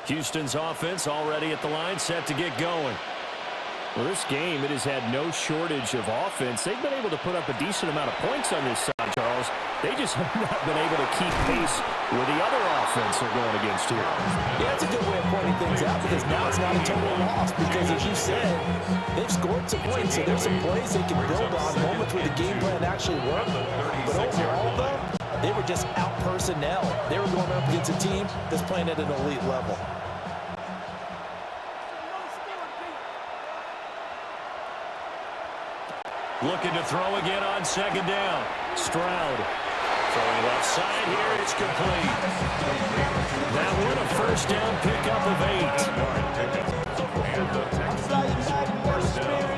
Houston's offense already at the line, set to get going. Well, this game, it has had no shortage of offense. They've been able to put up a decent amount of points on this side, Charles. They just have not been able to keep pace with the other offense they're going against here. Yeah, that's a good way of pointing things out, because now it's not a total loss. Because, as you said, they've scored some points, so there's some plays they can build on, moments where the game plan actually worked. But overall, though, they were just out personnel. They were going up against a team that's playing at an elite level. Looking to throw again on second down. Stroud throwing left side here. It's complete. That one a first down pickup of 8. And the Texans first down.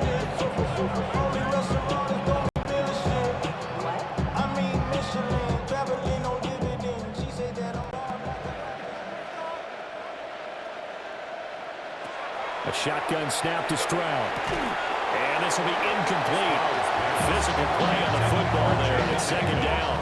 A shotgun snap to Stroud. And this will be incomplete. Physical play on the football there. And it's second down.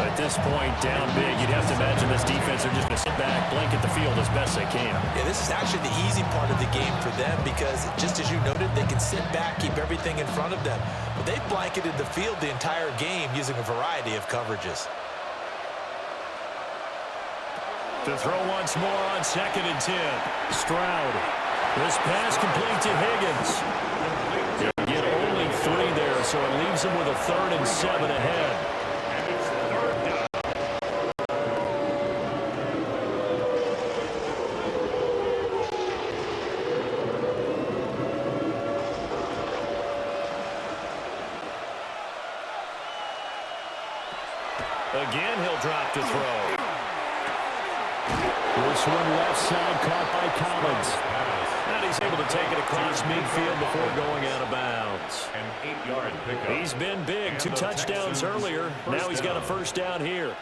At this point, down big, you'd have to imagine this defense are just going to sit back, blanket the field as best they can. Yeah, this is actually the easy part of the game for them because, just as you noted, they can sit back, keep everything in front of them. But they've blanketed the field the entire game using a variety of coverages. To throw once more on 2nd and 10. Stroud. This pass complete to Higgins. He'll get only 3 there, so it leaves him with a 3rd and 7 ahead. Again, he'll drop to throw. This one left side caught by Collins. And he's able to take it across midfield before going out of bounds. An 8-yard pickup. He's been big. 2 touchdowns earlier. Now he's got a first down here.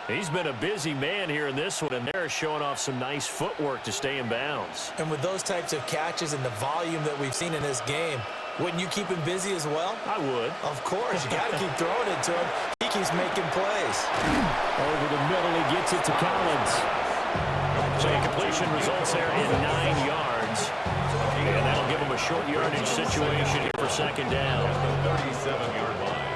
He's been a busy man here in this one, and they're showing off some nice footwork to stay in bounds. And with those types of catches and the volume that we've seen in this game, wouldn't you keep him busy as well? I would. Of course. You got to keep throwing it to him. He keeps making plays. Over the middle, he gets it to Collins. So completion results there in 9 yards. And that'll give him a short yardage situation here for second down. At the 37-yard line.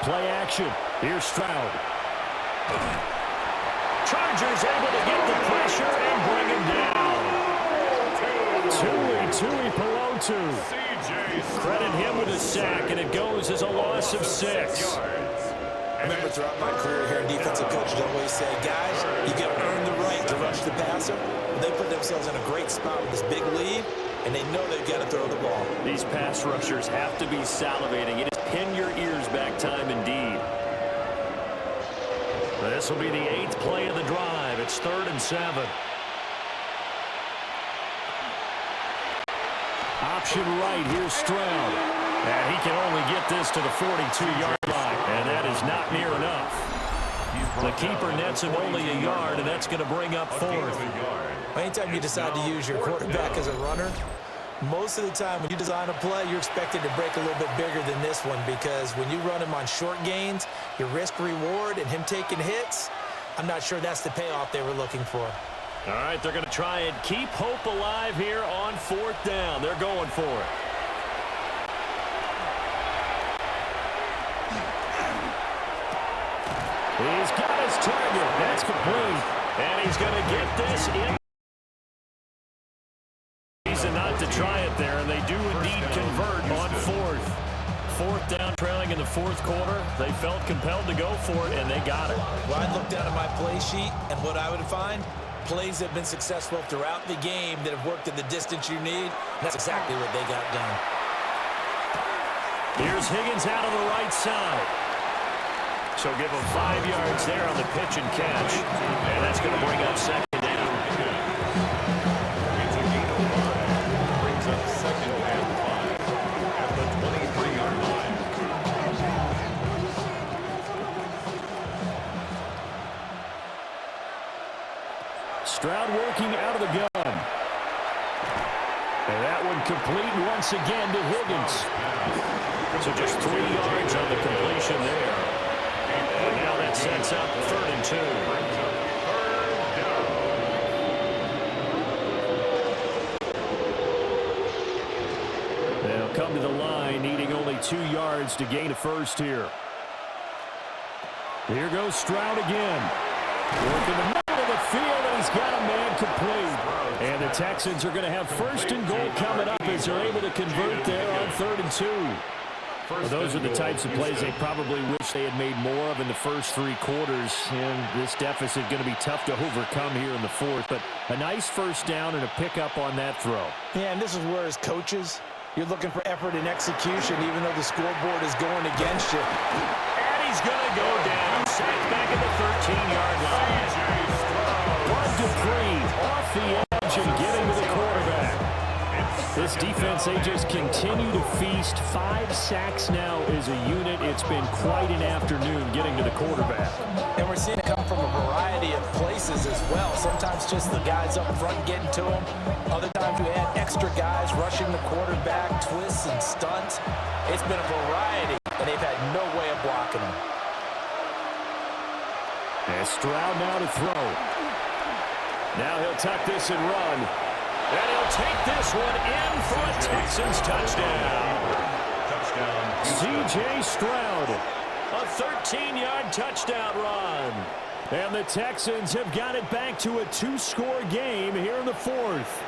Play action. Here's Stroud. Chargers able to get the pressure and bring him down. Tui Pelotu. Credit him with a sack, and it goes as a loss of 6. I remember throughout my career here, defensive coaches always say, guys, you got to earn the right to rush the passer. They put themselves in a great spot with this big lead, and they know they've got to throw the ball. These pass rushers have to be salivating. It is pin your ears back time indeed. This will be the 8th play of the drive. It's 3rd and 7. Option right, here's Stroud. And he can only get this to the 42-yard line, and that is not near enough. The keeper nets him only a yard, and that's going to bring up 4th. Anytime you decide to use your quarterback as a runner, most of the time when you design a play, you're expected to break a little bit bigger than this one because when you run him on short gains, your risk-reward and him taking hits, I'm not sure that's the payoff they were looking for. All right, they're going to try and keep hope alive here on 4th down. They're going for it. He's got his target. That's complete. And he's going to get this in. Reason not to try it there, and they do indeed convert on 4th. 4th down, trailing in the 4th quarter. They felt compelled to go for it, and they got it. Well, I'd look down at my play sheet, and what I would find, plays that have been successful throughout the game that have worked at the distance you need. That's exactly what they got done. Here's Higgins out on the right side. So give him 5 yards there on the pitch and catch. And that's going to bring up second down. It's a gain of 5. Brings up 2nd and 5 at the 23-yard line. Stroud working out of the gun. And that one complete once again to Higgins. So just 3 yards on the completion there. And now that sets up 3rd and 2. They'll come to the line, needing only 2 yards to gain a first here. Here goes Stroud again. Working the middle of the field, and he's got a man complete. And the Texans are going to have 1st and goal coming up as they're able to convert there on 3rd and 2. Well, those are the types of plays they probably wish they had made more of in the first 3 quarters, and this deficit going to be tough to overcome here in the fourth. But a nice first down and a pickup on that throw. Yeah, and this is where, as coaches, you're looking for effort and execution, even though the scoreboard is going against you. And he's going to go down. Sacked back at the 13-yard line. Bud Dupree off the edge and getting to the quarterback. This defense, they just continue to feast. 5 sacks now as a unit. It's been quite an afternoon getting to the quarterback. And we're seeing it come from a variety of places as well. Sometimes just the guys up front getting to him. Other times we had extra guys rushing the quarterback, twists and stunts. It's been a variety, and they've had no way of blocking him. And Stroud now to throw. Now he'll tuck this and run. And he'll take this one in for a Texans touchdown. C.J. Stroud, a 13-yard touchdown run. And the Texans have got it back to a 2-score game here in the fourth.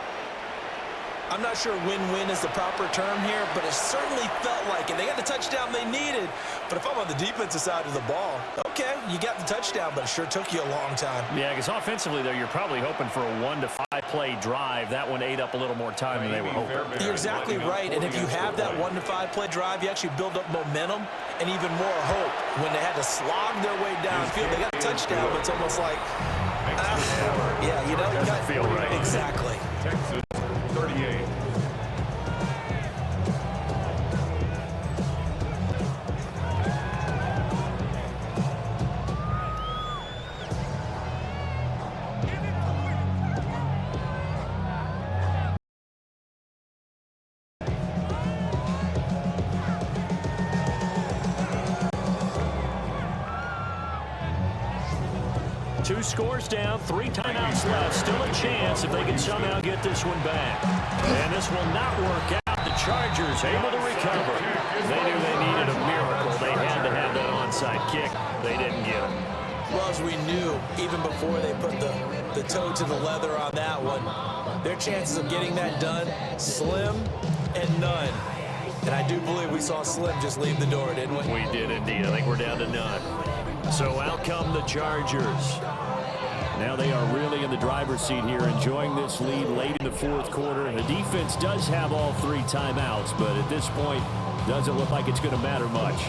I'm not sure win-win is the proper term here, but it certainly felt like it. They got the touchdown they needed. But if I'm on the defensive side of the ball, okay, you got the touchdown, but it sure took you a long time. Yeah, because offensively, though, you're probably hoping for a 1 to 5 play drive. That one ate up a little more time than they were hoping. You're exactly right, and if you have that 1 to 5 play drive, you actually build up momentum and even more hope. When they had to slog their way downfield, they got a touchdown, but it's almost like, yeah, you know, you got feel right. Exactly. Texans 38. Two scores down, 3 timeouts left. Still a chance if they can somehow get this one back. And this will not work out. The Chargers able to recover. They knew they needed a miracle. They had to have that onside kick. They didn't get it. Well, as we knew, even before they put the toe to the leather on that one, their chances of getting that done, slim and none. And I do believe we saw Slim just leave the door, didn't we? We did indeed. I think we're down to none. So out come the Chargers. Now they are really in the driver's seat here, enjoying this lead late in the fourth quarter. The defense does have all 3 timeouts, but at this point, doesn't look like it's going to matter much.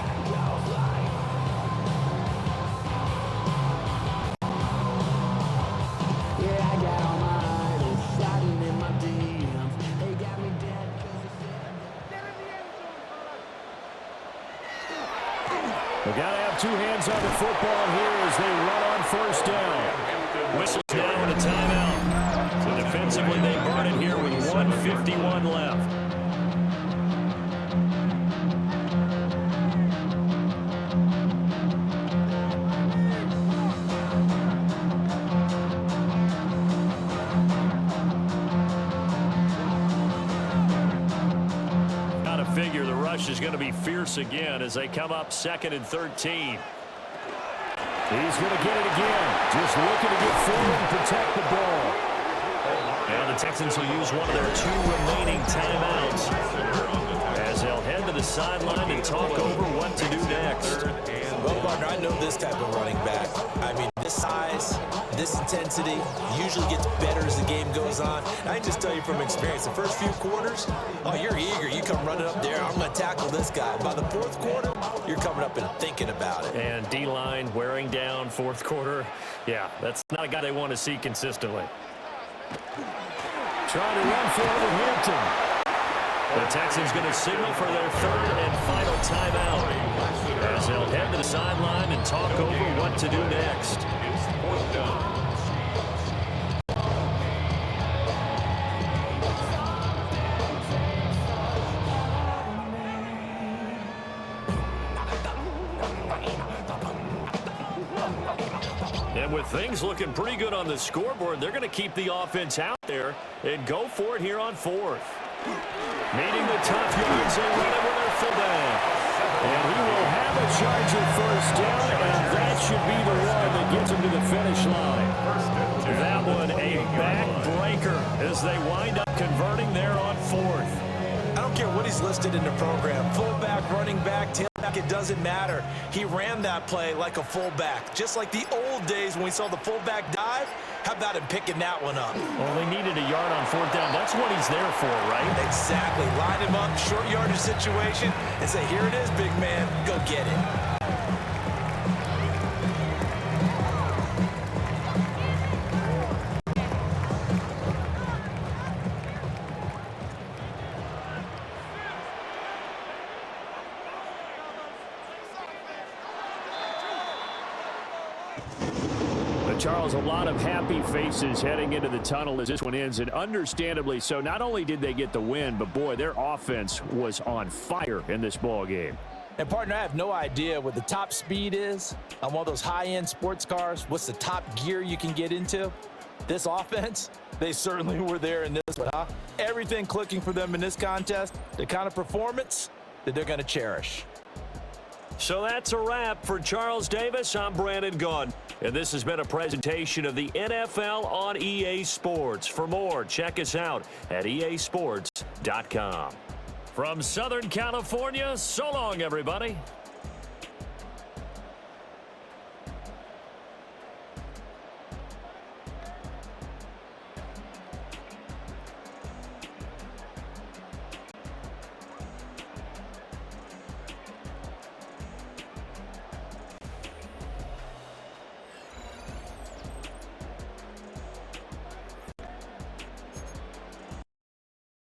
We've got to have 2 hands on the football here as they run on first down. Whistles now in a timeout. So defensively, they burn it here with 1:51 left. Got to figure the rush is going to be fierce again as they come up 2nd and 13. He's going to get it again. Just looking to get forward and protect the ball. Now the Texans will use one of their 2 remaining timeouts as they'll head to the sideline and talk over what to do next. Well, partner, I know this type of running back. I mean, this size, this intensity usually gets better as the game goes on. I can just tell you from experience, the first few quarters, oh, you're eager. You come running up there, I'm going to tackle this guy. By the fourth quarter, you're coming up and thinking about it. And D-line wearing down fourth quarter. Yeah, that's not a guy they want to see consistently. Trying to run for Hampton. The Texans going to signal for their 3rd and final timeout as they'll head to the sideline and talk over what to do next. It's 4th down. And with things looking pretty good on the scoreboard, they're going to keep the offense out there and go for it here on 4th. Meeting the top yards, they run it with their fullback. And he will have a Charger first down, and that should be the one that gets him to the finish line. That one a backbreaker as they wind up converting there on 4th. I don't care what he's listed in the program. Fullback, running back, tailback. fullback, it doesn't matter. He ran that play like a fullback, just like the old days when we saw the fullback dive. How about him picking that one up? Well, they needed a yard on fourth down. That's what he's there for, right? Exactly. Line him up, short yardage situation, and say, here it is, big man. Go get it. Charles, a lot of happy faces heading into the tunnel as this one ends, and understandably so. Not only did they get the win, but boy, their offense was on fire in this ball game. And partner, I have no idea what the top speed is on one of those high-end sports cars. What's the top gear you can get into? This offense, they certainly were there in this one, huh? Everything clicking for them in this contest, the kind of performance that they're going to cherish. So that's a wrap for Charles Davis. I'm Brandon Gunn, and this has been a presentation of the NFL on EA Sports. For more, check us out at easports.com. From Southern California, so long, everybody.